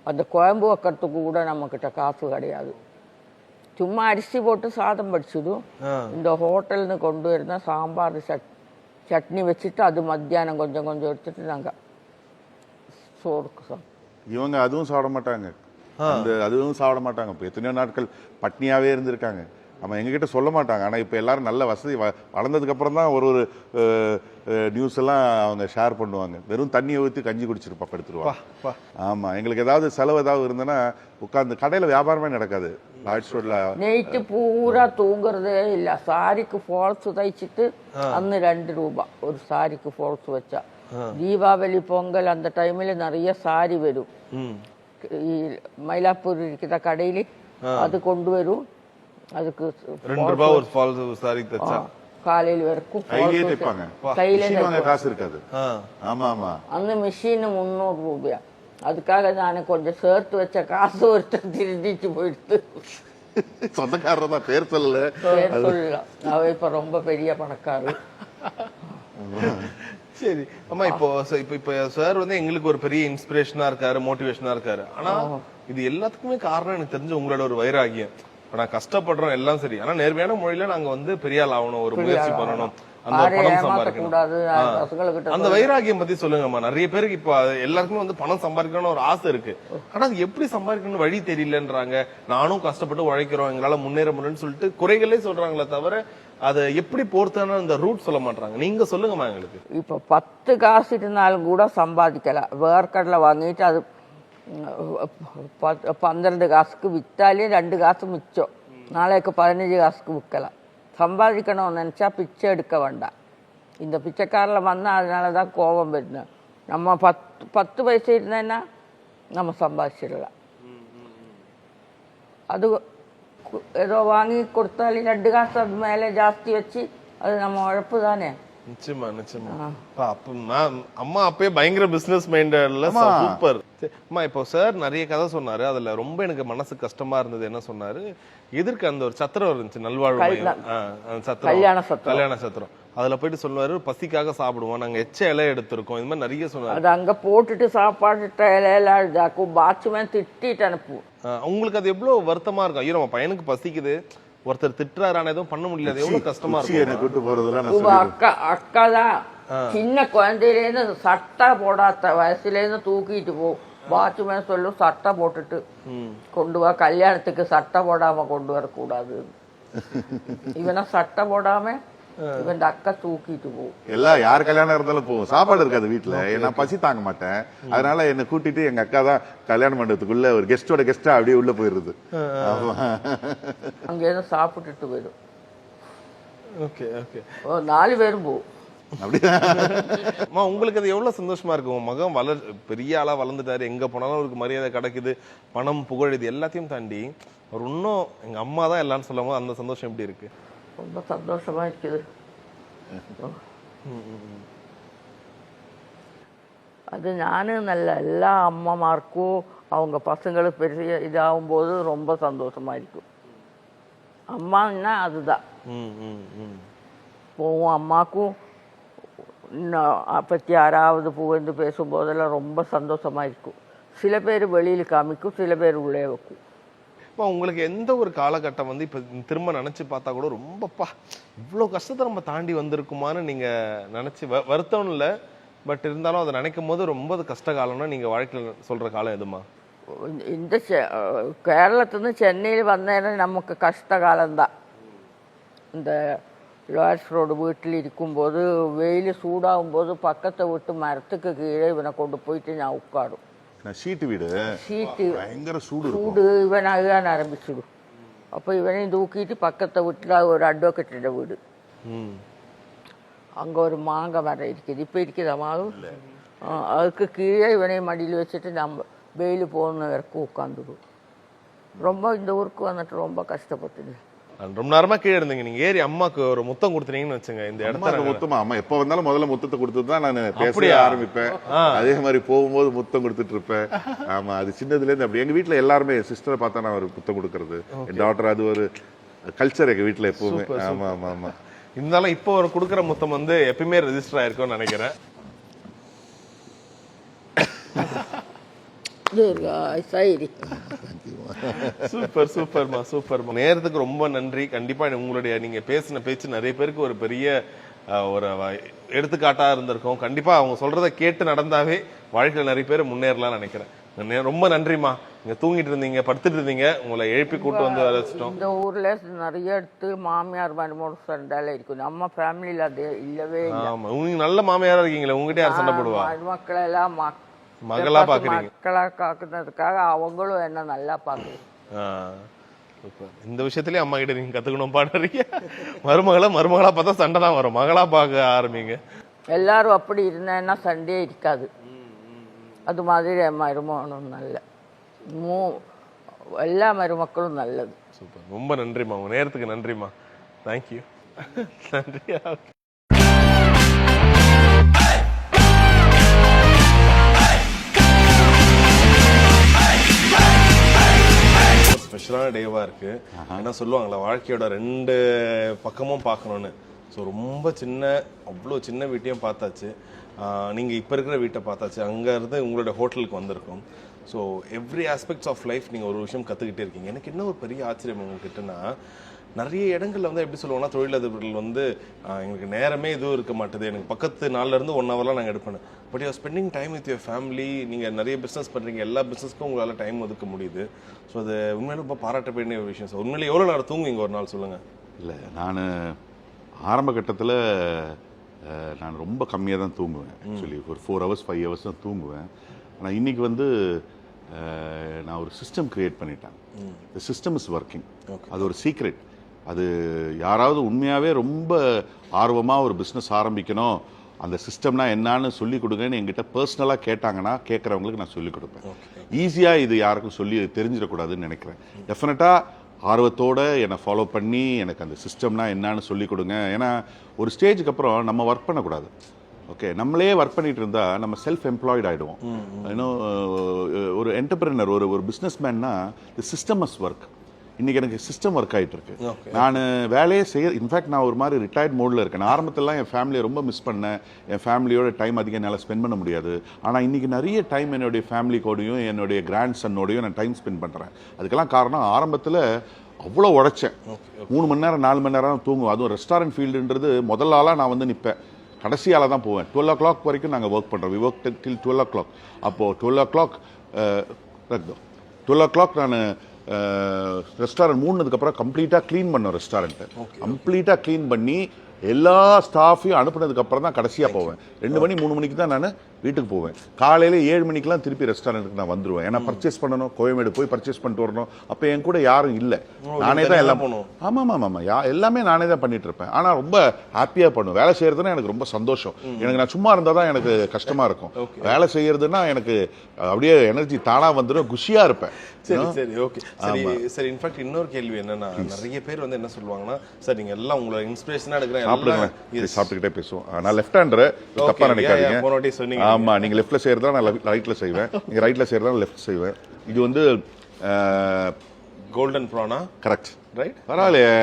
அந்த குழம்பு வைக்கிறதுக்கு கூட நம்மக்கிட்ட காசு கிடையாது. சும்மா அரிசி போட்டு சாதம் படிச்சதும் இந்த ஹோட்டல்னு கொண்டு வருந்தா சாம்பார் சட்னி வச்சுட்டு அது மத்தியானம் கொஞ்சம் கொஞ்சம் எடுத்துட்டு நாங்கள் சோறுக்கு சாப்பிடுவோம். இவங்க அதுவும் சாப்பிட மாட்டாங்க, அதுவும் சாப்பிட மாட்டாங்க. இப்போ எத்தனையோ நாட்கள் பட்னியாவே இருந்திருக்காங்க. ஆமா எங்ககிட்ட சொல்ல மாட்டாங்க. ஆனா இப்ப எல்லாரும் நல்ல வசதி வளர்ந்ததுக்கு அப்புறம் தான் ஒரு நியூஸ் எல்லாம் அவங்க ஷேர் பண்ணுவாங்க. வெறும் தண்ணியை ஊற்றி கஞ்சி குடிச்சிருப்பா படுத்துருவாங்க. ஆமா எங்களுக்கு ஏதாவது செலவு ஏதாவது இருந்ததுன்னா உட்காந்து கடையில வியாபாரமே நடக்காது. லாய்ட்ஸ் ரோட்ல நைட்டு பூரா தூங்குறதே இல்ல. சாரிக்கு ஃபால்ஸ் தைச்சிட்டு அന്ന് 2 ரூபா ஒரு சாரிக்கு ஃபால்ஸ் வச்சா. தீபாவளி பொங்கல் அந்த டைம்ல நிறைய சாரி வரும். ഈ മൈലാപ്പൂർ ഇരിക്കുന്ന കടയിൽ അത് കൊണ്ടുവരും. அதுக்கு 2 ரூபா ஒரு ஃபால்ஸ் சாரி தச்சா காலையில் வரைக்கும் கையிலே தைப்பாங்க. கையில காசு இருக்காது. ஆமா ஆமா அന്ന് മെഷീന് 300 ரூபாயா. அதுக்காக நான் கொஞ்சம் சேர்த்து வச்ச காசு ஒருத்தர் திருடிட்டு போயிடுது. சொந்தக்காரர் தான், பேர் சொல்லல. பேர் சொல்லலாம். அவ இப்ப ரொம்ப பெரிய பணக்காரர். சரி அம்மா, இப்போ இப்போ சார் வந்து எங்களுக்கு ஒரு பெரிய இன்ஸ்பிரேஷனா இருக்காரு, மோட்டிவேஷனா இருக்காரு. ஆனா இது எல்லாத்துக்குமே காரணம் எனக்கு தெரிஞ்ச உங்களோட ஒரு வைராகியம். நான் கஷ்டப்படுறோம் எல்லாம் சரி, ஆனா நேர்மையான முறையில நாங்க வந்து பெரிய ஆள் ஆகணும், ஒரு முயற்சி பண்ணணும், அந்த பணம் சம்பாதிக்கணும். அந்த வைராகியம் பத்தி சொல்லுங்கம்மா. நிறைய பேருக்கு இப்ப எல்லாருக்குமே வந்து பணம் சம்பாதிக்கணும்னு ஒரு ஆசை இருக்கு. ஆனா அது எப்படி சம்பாதிக்கணும்னு வழி தெரியலன்றாங்க. நானும் கஷ்டப்பட்டு உழைக்கிறோம், எங்களால முன்னேற முடியும்னு சொல்லிட்டு குறைகளே சொல்றாங்களே தவிர அதை எப்படி போர்த்தான அந்த ரூட் சொல்ல மாட்டாங்க. நீங்க சொல்லுங்கம்மா எங்களுக்கு. இப்ப 10 காசு இருந்தாலும் கூட சம்பாதிக்கலாம். வேர்க்கடலை வாங்கிட்டு அது 12 காசுக்கு வித்தாலே 2 காசு மிச்சம். நாளைக்கு 15 காசுக்கு விற்கலாம். சம்பாதிக்கணும்னு நினைச்சா பிச்சை எடுக்க வேண்டாம். இந்த பிச்சைக்காரில் வந்தால் அதனாலதான் கோபம் வருது. நம்ம 10 பைசா இருந்தேன்னா நம்ம சம்பாதிச்சிடலாம். அது ஏதோ வாங்கி கொடுத்தாலே 2 காசு அது மேலே ஜாஸ்தி வச்சு அது நம்ம உழைப்பு தானே. நிச்சயமா நிச்சயமா. அம்மா அப்பயே பயங்கர பிசினஸ் மைண்டட்ல சூப்பர். அம்மா இப்போ சார் நிறைய கதை சொன்னாரு. அதுல ரொம்ப எனக்கு மனசு கஷ்டமா இருந்தது. என்ன சொன்னாரு, எதிர்க்கு அந்த ஒரு சத்திரம் இருந்துச்சு, நல்வாழ்வு கல்யாண சத்திரம். அதுல போயிட்டு சொல்லுவாரு, பசிக்காக சாப்பிடுவோம், நாங்க எச்ச இலை எடுத்திருக்கோம், இது மாதிரி நிறைய சொன்னாரு. அது அங்க போட்டுட்டு சாப்பாடு இலையெல்லாம் பாத்ரூமே திட்டிட்டு அனுப்புவோம். உங்களுக்கு அது எவ்வளவு வருத்தமா இருக்கும்? ஐயோ நம்ம பையனுக்கு பசிக்குது, ஒருத்தர் திட்டுறாரு, ஆனா எதுவும் பண்ண முடியல, எவ்வளவு கஷ்டமா இருக்கும். அக்கா தான் சின்ன குழந்தையில இருந்து சட்டை போடாத வயசுல இருந்து தூக்கிட்டு போ, பாத்ரூமே சொல்லும் சட்டை போட்டுட்டு கொண்டு வா, கல்யாணத்துக்கு சட்டை போடாம கொண்டு வரக்கூடாது. இவனா சட்டை போடாம இவன் அக்கா தூக்கிட்டு போகும். எல்லாம் யார் கல்யாணம் இருந்தாலும் போகும், சாப்பாடு இருக்காது வீட்டுல. நான் பசி தாங்க மாட்டேன், அதனால என்ன கூட்டிட்டு எங்க அக்கா தான் கல்யாண மண்டபத்துக்குள்ள ஒரு கெஸ்டோட கெஸ்டா அப்படியே உள்ள போயிருது. அங்க ஏதோ சாப்பிட்டுட்டு போயிடும். Okay okay. 4 பேரும் போகும். அப்படியே உங்களுக்கு அது எவ்வளவு சந்தோஷமா இருக்கு? உங்க மகன் பெரிய ஆளா வளர்ந்துட்டாரு, எங்க போனாலும் அவருக்கு மரியாதை கிடைக்குது, பணம் புகழ் இது எல்லாத்தையும் தாண்டி அவர் இன்னும் எங்க அம்மா தான் எல்லாரும் சொல்லும் போது அந்த சந்தோஷம் எப்படி இருக்கு? ரொம்ப சந்தோஷமா இருக்குது. அது நானும் நல்ல எல்லா அம்மாமாருக்கும் அவங்க பசங்களுக்கு பெரிய இதாகும்போது ரொம்ப சந்தோஷமா இருக்கும். அம்மான்னா அதுதான் போவோம். அம்மாக்கும் பற்றி யாராவது புகழ்ந்து பேசும்போதெல்லாம் ரொம்ப சந்தோஷமா இருக்கும். சில பேர் வெளியில் காமிக்கும், சில பேர் உள்ளே வைக்கும். இப்போ உங்களுக்கு எந்த ஒரு காலகட்டம் வந்து இப்போ திரும்ப நினைச்சு பார்த்தா கூட ரொம்பப்பா இவ்வளோ கஷ்டத்தை நம்ம தாண்டி வந்திருக்குமான்னு நீங்க நினைச்சு வருத்தம் இல்லை, பட் இருந்தாலும் அதை நினைக்கும் போது ரொம்ப கஷ்ட காலம்னா நீங்க வாழ்க்கையில் சொல்ற காலம் எதுமா? இந்த கேரளத்துலேருந்து சென்னையில் வந்தேன்னா நமக்கு கஷ்ட காலம்தான். இந்த லாய்ட்ஸ் ரோடு வீட்டில் இருக்கும்போது வெயில் சூடாகும் போது பக்கத்தை விட்டு மரத்துக்கு கீழே இவனை கொண்டு போயிட்டு நான் உட்காரும். ஷீட்டு வீடு, ஷீட்டு பயங்கர சூடு, இவன் அதுதான் ஆரம்பிச்சுடும். அப்போ இவனையும் தூக்கிட்டு பக்கத்தை வீட்டில் ஒரு அட்வொகேட்டோட வீடு, அங்கே ஒரு மாங்காய் மரம் இருக்குது. இப்போ இருக்குதா மாவு? அதுக்கு கீழே இவனையும் மடியில் வச்சுட்டு நம்ம வெயில் போன வரைக்கும் உட்காந்துடும். ரொம்ப இந்த ஊருக்கு வந்துட்டு ரொம்ப கஷ்டப்பட்டுது. ரொம்ப நேரமா கீழே இருந்தீங்க, நீங்க ஏறி அம்மாக்கு ஒரு முத்தம் கொடுத்தீங்கன்னு வச்சுங்க. இந்த இடத்துல முத்தமா அம்மா எப்ப வந்தாலும் முதல்ல முத்தத்தை கொடுத்துட்டு தான் நான் பேச ஆரம்பிப்பேன். அதே மாதிரி போகும்போது முத்தம் கொடுத்துட்டு இருப்பேன். ஆமா, அது சின்னதுல இருந்து அப்படி. எங்க வீட்டுல எல்லாருமே சிஸ்டரை பார்த்தா நான் ஒரு முத்தம் கொடுக்கறது, என் டாக்டர், அது ஒரு கல்ச்சர் எங்க வீட்டுல எப்பவுமே. ஆமா ஆமா ஆமா. இருந்தாலும் இப்போ ஒரு கொடுக்குற முத்தம் வந்து எப்பயுமே ரெஜிஸ்டர் ஆயிருக்கும்னு நினைக்கிறேன். சூப்பர் சூப்பர்மா சூப்பர்மா. நேரத்துக்கு ரொம்ப நன்றி. கண்டிப்பா உங்களுடைய நீங்க பேசின பேச்சு நிறைய பேருக்கு ஒரு பெரிய ஒரு எடுத்துக்காட்டா இருந்திருக்கும். கண்டிப்பா அவங்க சொல்றதை கேட்டு நடந்தாவே வாழ்க்கையில் நிறைய பேர் முன்னேறலாம்னு நினைக்கிறேன். ரொம்ப நன்றிம்மா. நீங்க தூங்கிட்டு இருந்தீங்க, படுத்துட்டு இருந்தீங்க, உங்களை எழுப்பி கூட்டு வந்து வர வச்சிட்டோம். இந்த ஊர்ல நிறைய எடுத்து மாமியார் மருமகள் சண்டையில இருக்கும். நம்ம ஃபேமிலியில அது இல்லவே இல்லை. ஆமா, நீங்க நல்ல மாமியாரா இருக்கீங்களே, உங்ககிட்ட யார் சண்டை போடுவா? மருமக்களை எல்லாம் மகளா பாக்குறீங்க. மக்களா காக்குனதுக்காக அவங்களும் என்ன நல்லா பாக்குது. இந்த விஷயத்திலேயே அம்மா கிட்ட நீங்க கத்துக்கணும் பாடுறீங்க. மருமகளா பார்த்தா சண்டை தான் வரும், மகளா பார்க்க ஆரம்பிங்க. எல்லாரும் அப்படி இருந்தேன்னா சண்டையே இருக்காது. அது மாதிரி மருமகனும் நல்ல எல்லா மருமக்களும் நல்லது. சூப்பர், ரொம்ப நன்றிம்மா, உங்க நேரத்துக்கு நன்றிம்மா. தேங்க்யூ. நன்றி. ஸ்பெஷலான டேவா இருக்கு. என்ன சொல்லுவாங்களா, வாழ்க்கையோட 2 பக்கமும் பார்க்கணும்னு. ஸோ ரொம்ப அவ்வளோ சின்ன வீட்டையும் பார்த்தாச்சு, நீங்கள் இப்போ இருக்கிற வீட்டை பார்த்தாச்சு, அங்கேருந்து உங்களோட ஹோட்டலுக்கு வந்திருக்கோம். So every aspects of life நீங்கள் ஒரு விஷயம் கற்றுக்கிட்டே இருக்கீங்க. எனக்கு என்ன ஒரு பெரிய ஆச்சரியம் உங்ககிட்டனா, நிறைய இடங்கள்ல வந்து எப்படி சொல்லுவோம்னா, தொழிலதிபர்கள் வந்து எங்களுக்கு நேரமே எதுவும் இருக்க மாட்டேது, எனக்கு பக்கத்து நாள்லேருந்து 1 ஹவர்லாம் நாங்கள் எடுப்பேன். But you're spending time with your family. நீங்கள் நிறைய பிஸ்னஸ் பண்ணுறீங்க, எல்லா பிஸ்னஸ்க்கும் உங்களால் டைம் ஒதுக்க முடியுது. ஸோ அது உண்மையிலும் இப்போ பாராட்ட வேண்டிய ஒரு விஷயம். சார் உண்மையிலே எவ்வளோ நேரம் தூங்குவீங்க ஒரு நாள் சொல்லுங்கள்? இல்லை, நான் ஆரம்ப கட்டத்தில் நான் ரொம்ப கம்மியாக தான் தூங்குவேன். ஆக்சுவலி ஒரு 4 hours 5 hours தான் தூங்குவேன். ஆனால் இன்றைக்கி வந்து நான் ஒரு சிஸ்டம் க்ரியேட் பண்ணிட்டேன். The system is working. அது ஒரு சீக்ரெட். அது யாராவது உண்மையாகவே ரொம்ப ஆர்வமாக ஒரு பிஸ்னஸ் ஆரம்பிக்கணும், அந்த சிஸ்டம்னா என்னான்னு சொல்லிக் கொடுங்கன்னு என்கிட்ட பர்சனலாக கேட்டாங்கன்னா, கேட்குறவங்களுக்கு நான் சொல்லிக் கொடுப்பேன். ஈஸியாக இது யாருக்கும் சொல்லி தெரிஞ்சிடக்கூடாதுன்னு நினைக்கிறேன். டெஃபினட்டாக ஆர்வத்தோடு என்னை ஃபாலோ பண்ணி எனக்கு அந்த சிஸ்டம்னா என்னான்னு சொல்லிக் கொடுங்க. ஏன்னா ஒரு ஸ்டேஜுக்கு அப்புறம் நம்ம ஒர்க் பண்ணக்கூடாது. ஓகே, நம்மளே ஒர்க் பண்ணிட்டு இருந்தா நம்ம செல்ஃப் எம்ப்ளாய்டு ஆகிடுவோம். இன்னும் ஒரு என்டர்பிரினர், ஒரு பிஸ்னஸ் மேன்னா தி சிஸ்டம் மஸ்ட் ஒர்க். இன்னைக்கு எனக்கு சிஸ்டம் ஒர்க் ஆகிட்டு இருக்கு. நான் வேலையே இன்ஃபேக்ட் நான் ஒரு மாதிரி ரிட்டையர்ட் மோடில் இருக்கேன். ஆரம்பத்திலாம் என் ஃபேமிலியை ரொம்ப மிஸ் பண்ணேன். என் ஃபேமிலியோட டைம் அதிகம் என்னால் ஸ்பெண்ட் பண்ண முடியாது. ஆனால் இன்னைக்கு நிறைய டைம் என்னுடைய ஃபேமிலிக்கோடையும் என்னுடைய கிராண்ட் சன்னோடையும் நான் டைம் ஸ்பெண்ட் பண்ணுறேன். அதுக்கெல்லாம் காரணம், ஆரம்பத்தில் அவ்வளோ உழைச்சேன். 3 மணி நேரம் 4 மணி நேரம் தூங்குவேன். அதுவும் ரெஸ்டாரண்ட் ஃபீல்டுன்றது முதல் ஆளாக நான் வந்து நிற்பேன், கடைசியால தான் போவேன். 12 o'clock வரைக்கும் நாங்கள் ஒர்க் பண்ணுறோம். We work till 12 o'clock. அப்போது 12 o'clock நான் ரெஸ்டாரண்ட் மூணுனதுக்கப்புறம் கம்ப்ளீட்டாக க்ளீன் பண்ணோம். ரெஸ்டாரண்ட்டை கம்ப்ளீட்டாக க்ளீன் பண்ணி எல்லா ஸ்டாஃபையும் அனுப்புனதுக்கப்புறம் தான் கடைசியாக போவேன். 2 மணி 3 மணிக்கு தான் நான் வீட்டுக்கு போவேன். காலையில் 7 மணிக்கெலாம் திருப்பி ரெஸ்டாரண்ட்டுக்கு நான் வந்துடுவேன். ஏன்னா பர்ச்சேஸ் பண்ணணும், கோயம்பேடு போய் பர்ச்சேஸ் பண்ணிட்டு வரணும். அப்போ என் கூட யாரும் இல்லை, நானே தான் எல்லாம் பண்ணுவோம். ஆமாம், எல்லாமே நானே தான் பண்ணிட்டு இருப்பேன். ஆனால் ரொம்ப ஹாப்பியாக பண்ணுவேன். வேலை செய்யறதுன்னா எனக்கு ரொம்ப சந்தோஷம். எனக்கு நான் சும்மா இருந்தால் தான் எனக்கு கஷ்டமாக இருக்கும். வேலை செய்யறதுன்னா எனக்கு அப்படியே எனர்ஜி தானாக வந்துடும், குஷியாக இருப்பேன். சரி, ஓகே. சரி, இன்ஃபேக்ட் இன்னொரு கேள்வி என்னன்னா, நிறைய பேர் வந்து என்ன சொல்லுவாங்க, சார் நீங்க எல்லாம் உங்களோட இன்ஸ்பிரேஷனா எடுக்கிறேன், சாப்பிட்டுக்கிட்டே பேசுவோம். நான் லெஃப்ட் ஹேண்டர், தப்பா நினைக்காதீங்க. ஆமா, நீங்க லெஃப்ட்ல செய்யறதா நான் ரைட்ல செய்வேன், நீங்க ரைட்ல செய்யறதா லெஃப்ட் செய்வேன். இது வந்து கோல்டன் ப்ரானா? Correct, right. பரவாயில்லையே,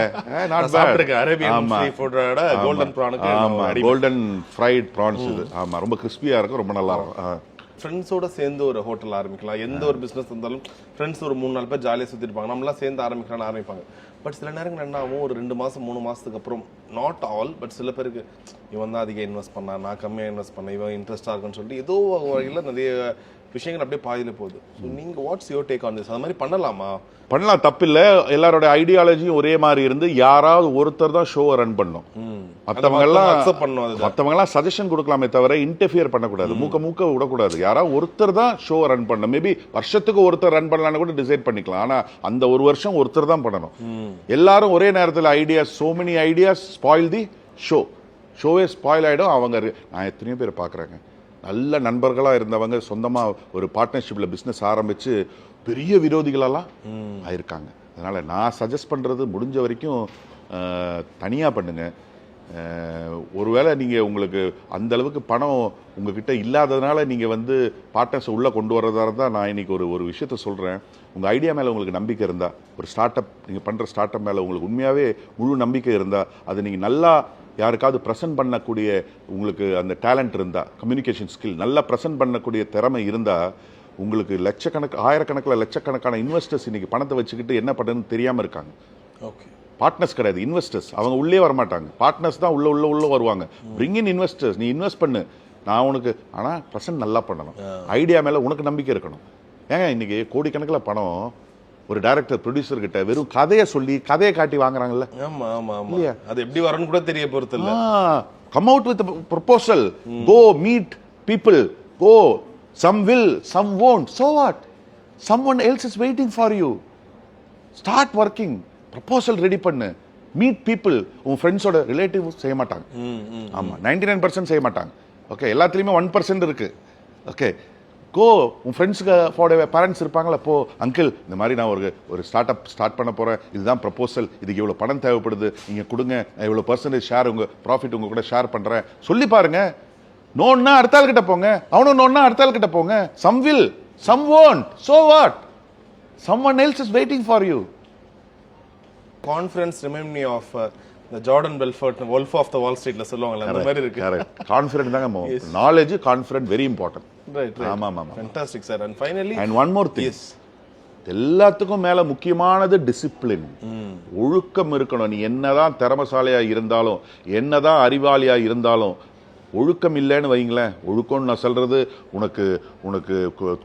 நாட் பேட். அரேபியன் சீ ஃபுட்டோட கோல்டன் ப்ரானுக்கு. ஆமா, கோல்டன் ஃப்ரைட் ப்ரான்ஸ் இது. ஆமா, ரொம்ப கிறிஸ்பியா இருக்கும், ரொம்ப நல்லா இருக்கும். ஃப்ரெண்ட்ஸோட சேர்ந்து ஒரு ஹோட்டல் ஆரம்பிக்கலாம். எந்த ஒரு பிசினஸ் இருந்தாலும் ஃப்ரெண்ட்ஸ் ஒரு 3-4 பேர் ஜாலியாக சுற்றி இருப்பாங்க, நம்மளாம் சேர்ந்து ஆரம்பிப்பாங்க. பட் சில நேரங்கள் என்ன ஆகும், ஒரு 2 மாதம் 3 மாதத்துக்கு அப்புறம், நாட் ஆல் பட் சில பேருக்கு இவன் தான் அதிகம் இன்வெஸ்ட் பண்ணா, நான் கம்மியாக இன்வெஸ்ட் பண்ணேன், இவன் இன்ட்ரெஸ்டாக இருக்குன்னு சொல்லிட்டு ஏதோ வகையில் நிறைய விஷயங்கள் அப்படியே பாதியில் போகுது. ஸோ நீங்கள் what's your take on this? அது மாதிரி பண்ணலாமா? பண்ணலாம், தப்பில்லை. எல்லாரோட ஐடியாலஜியும் ஒரே மாதிரி இருந்து யாராவது ஒருத்தர் தான் ஷோவை ரன் பண்ணும். மற்றவங்கெல்லாம் சஜஷன் கொடுக்கலாமே தவிர இன்டர்ஃபியர் பண்ணக்கூடாது, மூக்க விடக்கூடாது. யாராவது ஒருத்தர் தான் ஷோவை ரன் பண்ணணும். மேபி வருஷத்துக்கு ஒருத்தர் ரன் பண்ணலான்னு கூட டிசைட் பண்ணிக்கலாம். ஆனால் அந்த ஒரு வருஷம் ஒருத்தர் தான் பண்ணணும். எல்லாரும் ஒரே நேரத்தில் ideas, so many ideas spoil the ஷோவே ஸ்பாயில் ஆகிடும். அவங்க நான் எத்தனையோ பேர் பார்க்குறேங்க, நல்ல நண்பர்களாக இருந்தவங்க சொந்தமாக ஒரு பார்ட்னர்ஷிப்பில் பிஸ்னஸ் ஆரம்பித்து பெரிய விரோதிகளெல்லாம் ஆயிருக்காங்க. அதனால் நான் சஜஸ்ட் பண்ணுறது, முடிஞ்ச வரைக்கும் தனியாக பண்ணுங்கள். ஒருவேளை நீங்கள் உங்களுக்கு அந்த அளவுக்கு பணம் உங்ககிட்ட இல்லாததுனால நீங்கள் வந்து பார்ட்னர்ஸை உள்ளே கொண்டு வரதா இருந்தால், நான் இன்றைக்கி ஒரு விஷயத்த சொல்கிறேன். உங்கள் ஐடியா மேலே உங்களுக்கு நம்பிக்கை இருந்தால், ஒரு ஸ்டார்ட் அப் நீங்கள் பண்ணுற ஸ்டார்ட் அப் மேலே உங்களுக்கு உண்மையாகவே முழு நம்பிக்கை இருந்தால், அது நீங்கள் நல்லா யாருக்காவது ப்ரெசென்ட் பண்ணக்கூடிய உங்களுக்கு அந்த டேலண்ட் இருந்தால், கம்யூனிகேஷன் ஸ்கில் நல்லா ப்ரெசென்ட் பண்ணக்கூடிய திறமை இருந்தால், உங்களுக்கு ஆயிரக்கணக்கில் லட்சக்கணக்கான இன்வெஸ்டர்ஸ் இன்றைக்கி பணத்தை வச்சுக்கிட்டு என்ன பண்ணுறதுன்னு தெரியாமல் இருக்காங்க. ஓகே, பார்ட்னர்ஸ் கிடையாது, இன்வெஸ்டர்ஸ். அவங்க உள்ளே வரமாட்டாங்க, பார்ட்னர்ஸ் தான் உள்ள வருவாங்க. பிரிங் இன் இன்வெஸ்டர்ஸ், நீ இன்வெஸ்ட் பண்ணு, நான் உனக்கு. ஆனால் ப்ரெசென்ட் நல்லா பண்ணணும், ஐடியா மேலே உனக்கு நம்பிக்கை இருக்கணும். ஏங்க இன்னைக்கு கோடிக்கணக்கில் பணம் ஒரு டைரக்டர் ப்ரொடியூசர் கிட்ட வெறும் கதையை சொல்லி கதையை காட்டி வாங்குறாங்கல்ல. ஆமா ஆமா ஆமா, அது எப்படி வரணும் கூட தெரிய பொறுத்து இல்ல. Come out with proposal, go meet people, go, some will some won't, so what, someone else is waiting for you, start working, proposal ready பண்ணு, மீட் பீப்புள். உன் ஃப்ரெண்ட்ஸோட ரிலேட்டிவ் செய்ய மாட்டாங்க. ஆமா 99% செய்ய மாட்டாங்க. ஓகே, எல்லாத்துலயுமே 1% இருக்கு. ஓகே, கோ, உன் ஃப்ரெண்ட்ஸுக்கு பேரண்ட்ஸ் இருப்பாங்களா, போ அங்கிள் இந்த மாதிரி நான் ஒரு ஸ்டார்ட் அப் ஸ்டார்ட் பண்ண போறேன், இதுதான் ப்ரப்போசல், இதுக்கு இவ்வளோ பணம் தேவைப்படுது, நீங்க கொடுங்க, இவ்வளோ பர்சன்டேஜ் ஷேர் உங்க ப்ராஃபிட் உங்க கூட ஷேர் பண்றேன் சொல்லி பாருங்க. நோன்னா அடுத்த ஆள் கிட்ட போங்க, அவனும் நோன்னா அடுத்த ஆள் கிட்ட போங்க. Some will some won't, so what, someone else is waiting for you. Confidence remind me of the Jordan Belfort Wolf of the Wall Streetல சொல்லுவாங்கல, அந்த மாதிரி இருக்கு. கரெக்ட், கான்ஃபிடன்ட் தாங்க. Knowledge, confident very important. Right. ஆமா ஆமா, fantastic sir. And finally and one more thing, எல்லாத்துக்கும் மேல முக்கியமானது டிசிப்ளின். ஒழுக்கம் இருக்கணும். நீ என்னதான் திறமசாலியா இருந்தாலும், என்னதான் அறிவாளியா இருந்தாலும், ஒழுக்கம் இல்லைன்னு வைங்களேன். ஒழுக்கம்னு நான் சொல்றது, உனக்கு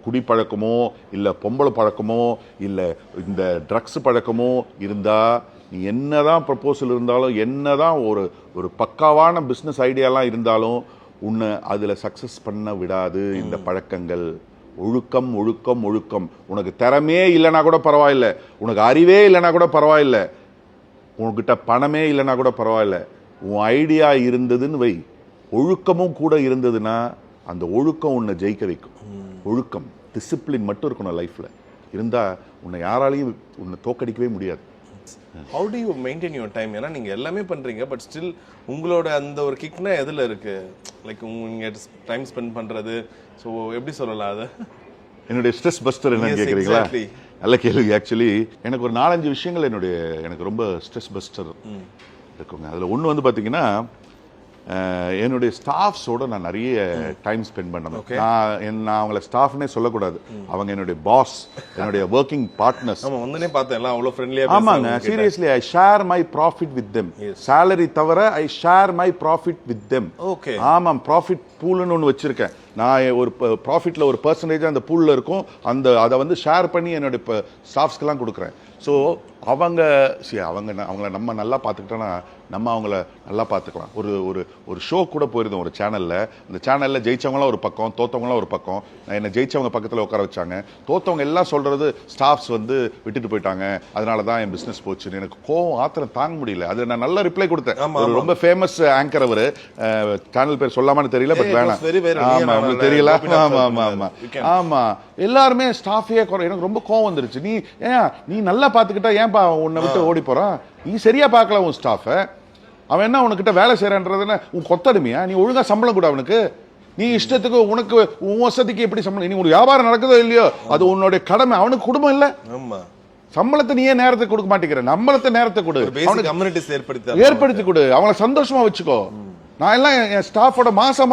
குடிப்பழக்கமோ இல்ல பொம்பளை பழக்கமோ இல்ல இந்த ட்ரக்ஸ் பழக்கமோ இருந்தா, நீ என்னதான் ப்ரப்போசல் இருந்தாலும், என்னதான் ஒரு பக்காவான பிசினஸ் ஐடியாலாம் இருந்தாலும், உன்னை அதுல சக்சஸ் பண்ண விடாது இந்த பழக்கங்கள். ஒழுக்கம் ஒழுக்கம் ஒழுக்கம். உனக்கு திறமையே இல்லைன்னா கூட பரவாயில்ல, உனக்கு அறிவே இல்லைன்னா கூட பரவாயில்ல, உன்கிட்ட பணமே இல்லைன்னா கூட பரவாயில்ல, உன் ஐடியா இருந்ததுன்னு வை, ஒழுக்கமும் கூட இருந்ததுன்னா அந்த ஒழுக்கம் உன்னை ஜெயிக்க வைக்கும். ஒழுக்கம், டிசிப்ளின் மட்டும் இருக்கணும் லைஃப்ல. இருந்தா உன்னை யாராலையும் உன்னை தோக்கடிக்கவே முடியாது. How to you maintain your time? ஏன்னா நீங்க எல்லாமே பண்றீங்க, பட் ஸ்டில் உங்களோட அந்த ஒரு கிக்னா எதுல இருக்கு? லைக் நீங்க டைம் ஸ்பெண்ட் பண்றது, ஸோ எப்படி சொல்லலாம் அது? என்னுடைய ஸ்ட்ரெஸ் பஸ்டர் என்னன்னு கேக்குறீங்களா? நல்ல கேள்வி. ஆக்சுவலி எனக்கு ஒரு 4-5 விஷயங்கள் எனக்கு ரொம்ப ஸ்ட்ரெஸ் பஸ்டர் இருக்குங்க. அதுல ஒண்ணு வந்து பாத்தீங்கன்னா, என்னுடைய ஸ்டாஃப்ஸோட நான் நிறைய டைம் ஸ்பெண்ட் பண்ணணும். நான் அவங்கள ஸ்டாஃப்னே சொல்லக்கூடாது, அவங்க என்னுடைய பாஸ், என்னுடைய ஒர்க்கிங் பார்ட்னர்ஸ். ஆமாங்க, seriously I share my profit with them. Salary தவிர I share my profit with them. ஆமாம், ப்ராஃபிட் பூல்னு ஒன்று வச்சிருக்கேன். நான் ஒரு ப்ராஃபிட்ல ஒரு பர்சன்டேஜ் அந்த பூல்ல இருக்கும், அதை வந்து ஷேர் பண்ணி என்னுடைய ஸ்டாஃப்ஸ்க்கெல்லாம் கொடுக்குறேன். ஸோ அவங்கள நம்ம நல்லா பார்த்துக்கிட்டோன்னா நம்ம அவங்கள நல்லா பார்த்துக்கலாம். ஒரு ஷோ கூட போயிருந்தோம் ஒரு சேனல்ல. அந்த சேனல்ல ஜெயிச்சவங்களாம் ஒரு பக்கம், தோத்தவங்களாம் ஒரு பக்கம். என்னை ஜெயிச்சவங்க பக்கத்தில் உட்கார வச்சாங்க. தோத்தவங்க எல்லாம் சொல்றது ஸ்டாஃப்ஸ் வந்து விட்டுட்டு போயிட்டாங்க, அதனால தான் என் பிசினஸ் போச்சுன்னு. எனக்கு கோவம், ஆத்திரம் தாங்க முடியல. அது நான் நல்ல ரிப்ளை கொடுத்தேன். ரொம்ப ஃபேமஸ் ஆங்கர் அவரு, சேனல் பேர் சொல்லாமான்னு தெரியல, பட் வேணாம், ஆமா உங்களுக்கு தெரியல. ஆமா ஆமா ஆமா ஆமா, எல்லாருமே ஸ்டாஃபே எனக்கு ரொம்ப கோவம் வந்துருச்சு. நீ நல்லா பார்த்துக்கிட்டா ஏன்பா உன்னை விட்டு ஓடி போறான்? நீ சரியா பார்க்கல உன் ஸ்டாஃப. அவன் என்ன உனக்கிட்ட வேலை செய்யறான்றதுன்னு உன் கொத்தடிமையா? நீ ஒழுங்கா சம்பளம் கூட அவனுக்கு. நீ இஷ்டத்துக்கு உனக்கு உன் வசதிக்கு எப்படி சம்பளம்? நீ ஒரு வியாபாரம் நடக்குதோ இல்லையோ, அது உன்னுடைய கடமை. அவனுக்கு குடும்பம் இல்ல, சம்பளத்தை நீயே நேரத்துக்கு கொடுக்க மாட்டேங்கிற. நம்மளத்தை நேரத்தை கொடு, ஏற்படுத்தி கொடு, அவங்களை சந்தோஷமா வச்சுக்கோ. நான் எல்லாம் என் ஸ்டாஃபோட மாசம்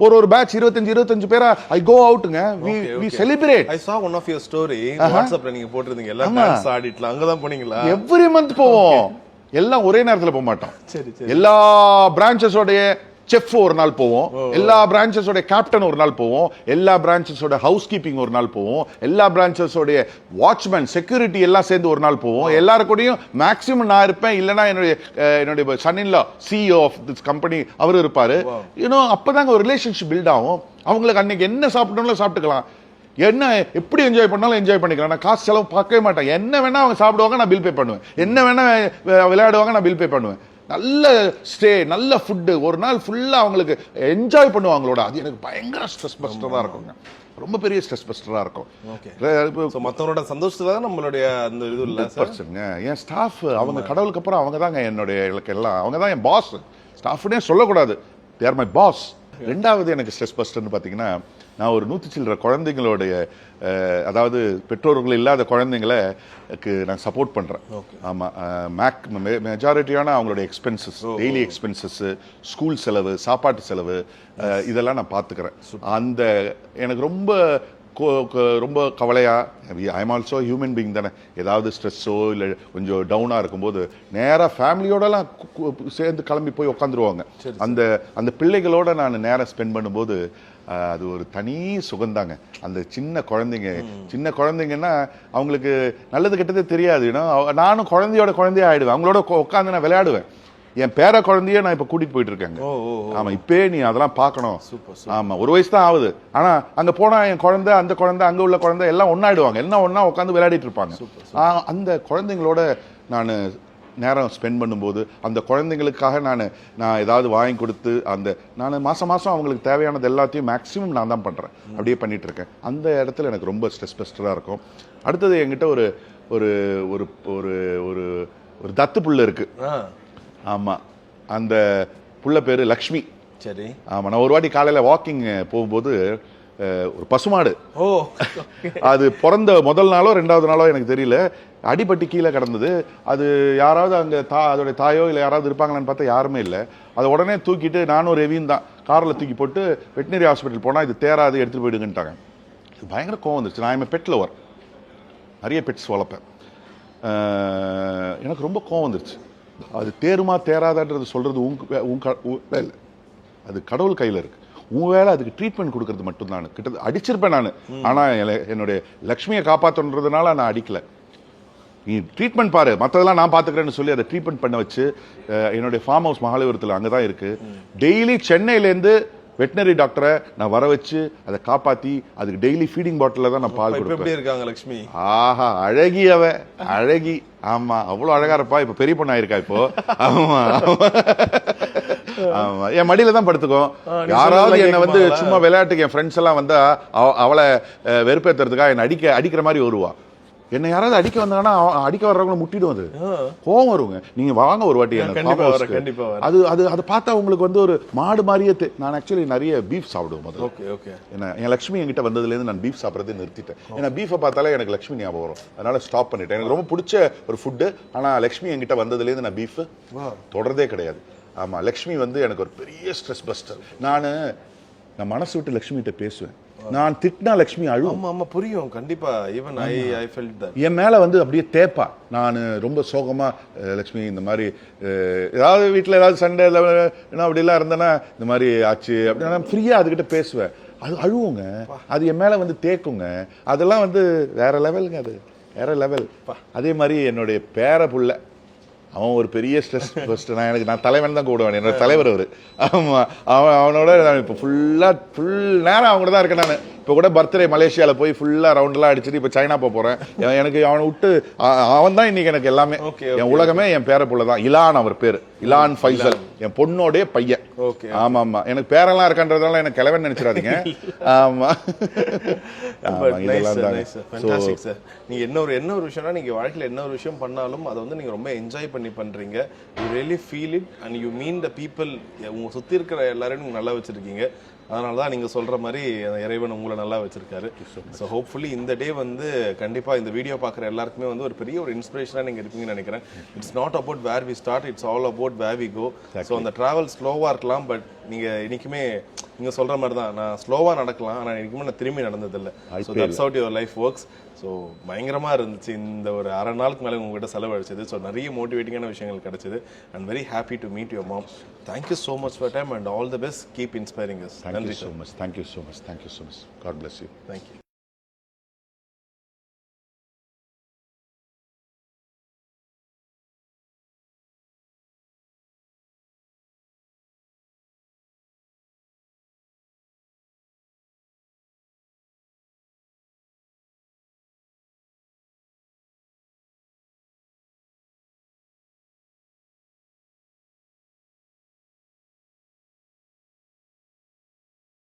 ஒரு பேட்ச் 25 பேரா I go அவுட்ங்க. we celebrate. I saw one of your story WhatsAppல நீங்க போட்டுருந்தீங்க, எல்லா டான்ஸ் ஆடிட்ல அங்க தான் போனீங்களா? எவ்ரி மந்த் போவோம். எல்லாம் ஒரே நேரத்துல போக மாட்டோம். எல்லா பிரான்ச்சஸோட செஃப் ஒரு நாள் போவோம், எல்லா பிரான்ச்சஸோட கேப்டன் ஒரு நாள் போவோம், எல்லா பிரான்ச்சஸோட ஹவுஸ் கீப்பிங் ஒரு நாள் போவோம், எல்லா பிரான்ச்சஸோட வாட்ச்மேன் செக்யூரிட்டி எல்லாம் சேர்ந்து ஒரு நாள் போவோம். எல்லாருக்கூடயும் மேக்ஸிமம் நான் இருப்பேன், இல்லைன்னா என்னுடைய son in law CEO of this company அவர் இருப்பாரு. அப்பதாங்க ஒரு ரிலேஷன்ஷிப் பில்ட் ஆகும். அவங்களுக்கு அன்னைக்கு என்ன சாப்பிடணும்ல சாப்பிட்டுக்கலாம், என்ன எப்படி என்ஜாய் பண்ணாலும் என்ஜாய் பண்ணிக்கலாம். நான் காசு செலவு பார்க்கவே மாட்டேன். என்ன வேணா அவங்க சாப்பிடுவாங்க, நான் பில் பே பண்ணுவேன். என்ன வேணா விளையாடுவாங்க, நான் பில் பே பண்ணுவேன். நல்ல ஸ்டே, நல்ல ஃபுட்டு, ஒரு நாள் ஃபுல்லா அவங்களுக்கு என்ஜாய் பண்ணுவாங்களோட. அது எனக்கு பயங்கர ஸ்ட்ரெஸ் பஸ்டரா இருக்குங்க. ரொம்ப பெரிய ஸ்ட்ரெஸ் பஸ்டரா இருக்கும். மற்றவங்களோட சந்தோஷத்துல தான் நம்மளுடைய அந்த இது இல்ல பர்சன்ங்க. என் ஸ்டாஃப் அவங்க கடவுளுக்கு அப்புறம் அவங்க தாங்க என்னுடைய எல்லாம். அவங்க தான் என் பாஸ். ஸ்டாஃப்னே சொல்லக்கூடாது, தே ஆர் மை பாஸ். ரெண்டாவது எனக்கு ஸ்ட்ரெஸ் பஸ்டர்னு பார்த்தீங்கன்னா, நான் ஒரு 100 சில்லற குழந்தைங்களுடைய, அதாவது பெற்றோர்கள் இல்லாத குழந்தைங்களுக்கு நான் சப்போர்ட் பண்றேன். ஆமா, மெஜாரிட்டியான அவங்களுடைய எக்ஸ்பென்சஸ், டெய்லி எக்ஸ்பென்சஸ், ஸ்கூல் செலவு, சாப்பாட்டு செலவு, இதெல்லாம் நான் பார்த்துக்கிறேன். அந்த எனக்கு ரொம்ப கவலையா, I am also human being தானே. ஏதாவது ஸ்ட்ரெஸ்ஸோ இல்லை கொஞ்சம் டவுனா இருக்கும்போது நேராக ஃபேமிலியோடலாம் சேர்ந்து கிளம்பி போய் உட்காந்துருவாங்க. அந்த பிள்ளைகளோட நான் நேரம் ஸ்பெண்ட் பண்ணும்போது அது ஒரு தனி சுகந்தாங்க. அந்த சின்ன குழந்தைங்கன்னா அவங்களுக்கு நல்லது கெட்டதே தெரியாது. நானும் குழந்தையா ஆயிடுவேன். அவங்களோட உட்காந்து நான் விளையாடுவேன். என் பேர குழந்தைய நான் இப்ப கூட்டிட்டு போயிட்டு இருக்கேங்க. ஆமா, இப்பே நீ அதெல்லாம் பார்க்கணும். ஆமா, 1 வயசு தான் ஆகுது. ஆனா அங்க போனா என் குழந்தை, அந்த குழந்தை, அங்க உள்ள குழந்தை எல்லாம் ஒன்னாயிடுவாங்க. எல்லாம் ஒன்னா உட்காந்து விளையாடிட்டு இருப்பாங்க. அந்த குழந்தைங்களோட நான் நேரம் ஸ்பெண்ட் பண்ணும்போது, அந்த குழந்தைங்களுக்காக நான் ஏதாவது வாங்கி கொடுத்து, நான் மாசம் அவங்களுக்கு தேவையானது எல்லாத்தையும் மேக்சிமம் நான் தான் பண்றேன். அப்படியே பண்ணிட்டு இருக்கேன். அந்த இடத்துல எனக்கு ரொம்ப ஸ்ட்ரெஸ் பஸ்டரா இருக்கும். அடுத்தது என்கிட்ட ஒரு ஒரு ஒரு ஒரு ஒரு தத்து புள்ள இருக்கு. ஆமா, அந்த புள்ள பேரு லக்ஷ்மி. சரி. ஆமா, நான் ஒரு வாட்டி காலையில வாக்கிங் போகும்போது ஒரு பசுமாடு, அது பிறந்த முதல் நாளோ 2வது நாளோ எனக்கு தெரியல, அடிபட்டு கீழே கிடந்தது. அது யாராவது அங்க அதோட தாயோ இல்லை யாராவது இருப்பாங்களான்னு பார்த்தா யாருமே இல்லை. அதை உடனே தூக்கிட்டு, நானும் ரெவியும் தான் காரில் தூக்கி போட்டு வெட்டினரி ஹாஸ்பிட்டல் போனால் இது தேராது, எடுத்துகிட்டு போயிடுங்கன்ட்டாங்க. இது பயங்கர கோவம் வந்துருச்சு. நான் பெட் லவர், நிறைய பெட்ஸ் வளர்ப்பேன். எனக்கு ரொம்ப கோவம் வந்துருச்சு. அது தேருமா தேராதான்றது சொல்றது இல்லை, அது கடவுள் கையில் இருக்கு. உன் வேலை அதுக்கு ட்ரீட்மெண்ட் கொடுக்கறது மட்டும்தான். கிட்ட அடிச்சிருப்பேன் நான், ஆனா என்னுடைய லக்ஷ்மியை காப்பாற்றன்றதுனால நான் அடிக்கல. நீ ட்ரீட்மெண்ட் பாரு, மற்றதெல்லாம் நான் பார்த்துக்கிறேன்னு சொல்லி அதை ட்ரீட்மெண்ட் பண்ண வச்சு, என்னுடைய ஃபார்ம் ஹவுஸ் மகாலிபுரத்தில் அங்கே தான் இருக்கு. டெய்லி சென்னையிலேருந்து வெட்டினரி டாக்டரை நான் வர வச்சு அதை காப்பாத்தி அதுக்கு டெய்லி ஃபீடிங் பாட்டில தான் நான் பால் கொடுப்பேன். இருக்காங்க லட்சுமி? ஆஹா, அழகி. ஆமா, அவ்வளவு அழகா இருப்பா. இப்ப பெரிய பொண்ணு ஆயிருக்கா இப்போ. ஆமா, ஆமா, என் மடியில தான் படுத்துக்கும். யாராவது என்ன வந்து சும்மா விளையாட்டுக்கு என் ஃப்ரெண்ட்ஸ் எல்லாம் வந்தா அவளை வெறுப்பேத்துறதுக்காக என்ன அடிக்கிற மாதிரி வருவா. என்ன யாராவது அடிக்க வந்தாங்கன்னா அடிக்க வர்றவங்களை முட்டிடும். அது கோவம் வருங்க. நீங்க வாங்க ஒரு வாட்டி. அது அது அதை பார்த்தா உங்களுக்கு வந்து ஒரு மாடு மாதிரியே. நான் ஆக்சுவலி நிறைய பீஃப் சாப்பிடுவேன் முதல்ல. ஏன்னா என் லட்சுமி என்கிட்ட வந்ததுலேருந்து நான் பீஃப் சாப்பிட்றதே நிறுத்திட்டேன். ஏன்னா பீஃபை பார்த்தாலே எனக்கு லட்சுமி ஞாபகம் வரும். அதனால ஸ்டாப் பண்ணிட்டேன். எனக்கு ரொம்ப பிடிச்ச ஒரு ஃபுட்டு. ஆனா லட்சுமி என்கிட்ட வந்ததுலேருந்து நான் பீஃப் தொடர்றதே கிடையாது. ஆமா, லட்சுமி வந்து எனக்கு ஒரு பெரிய ஸ்ட்ரெஸ் பஸ்டர். நான் மனசு விட்டு லட்சுமி கிட்ட பேசுவேன். நான் திட்டினா லட்சுமி அழுவும். ஆமா, புரியும். கண்டிப்பா. Even I felt that. என் மேல வந்து அப்படியே தேப்பா. நான் ரொம்ப சோகமா, லட்சுமி இந்த மாதிரி ஏதாவது வீட்டில் ஏதாவது சண்டை அப்படிலாம் இருந்தேன்னா இந்த மாதிரி ஆச்சு அப்படி நான் ஃப்ரீயா அதுகிட்ட பேசுவேன். அது அழுவுங்க. அது என் மேல வந்து தேக்குங்க. அதெல்லாம் வந்து வேற லெவலுங்க. அது வேற லெவல். அதே மாதிரி என்னுடைய பேர புள்ள, அவன் ஒரு பெரிய ஸ்ட்ரெஸ் ஃபர்ஸ்ட். நான் தலைவன் தான் கூடுவேன். என்னோட தலைவர் அவரு. ஆமா, அவனோட நான் இப்போ ஃபுல் நேரம் அவங்க தான் இருக்கேன். நான் இப்போ கூட பர்த்டே மலேசியால போய் ஃபுல்லா ரவுண்ட்லாம் அடிச்சுட்டு இப்போ சைனா போறேன். எனக்கு அவனை விட்டு அவன் தான் இன்னைக்கு எனக்கு எல்லாமே. என் உலகமே என் பேர புள்ள தான். இலான் அவர் பேரு, இலான் ஃபைசல், என் பொண்ணோடைய பையன். ஆமா ஆமா, எனக்கு பேரெல்லாம் இருக்கான்றதால எனக்கு கிழவன் நினைச்சிடாதீங்க. ஆமா, நீங்க என்ன ஒரு விஷயம்னா, நீங்க வாழ்க்கையில என்ன ஒரு விஷயம் பண்ணாலும் அதை வந்து நீங்க ரொம்ப என்ஜாய் பண்ணி பண்றீங்க. You really feel it and you mean the people. உங்க சுத்தி இருக்கிற எல்லாரையும் நீங்க நல்லா வச்சிருக்கீங்க. அதனாலதான் நீங்க சொல்ற மாதிரி இறைவன் உங்களை நல்லா வச்சிருக்காரு. ஸோ ஹோப்ஃபுல்லி இந்த டே வந்து கண்டிப்பா இந்த வீடியோ பார்க்குற எல்லாருக்குமே வந்து ஒரு பெரிய ஒரு இன்ஸ்பிரேஷனா நீங்க இருப்பீங்கன்னு நினைக்கிறேன். It's not about where we start, it's all about where we go. So அந்த டிராவல் ஸ்லோவா இருக்கலாம், பட் நீங்க இன்னைக்குமே நீங்க சொல்ற மாதிரி தான், நான் ஸ்லோவா நடக்கலாம், ஆனால் இன்னைக்குமே நான் திரும்பி நடந்ததில்லை. So that's how your life works. So பயங்கரமா இருந்துச்சு இந்த ஒரு அரை நாளுக்கு மேலே உங்ககிட்ட செலவழிச்சது. ஸோ நிறைய மோட்டிவேட்டிங்கான விஷயங்கள் கிடைச்சது. And very happy to meet your mom. Thank you so much for time and all the best. Keep inspiring us. நன்றி so much. Thank you so much. God bless you. Thank you.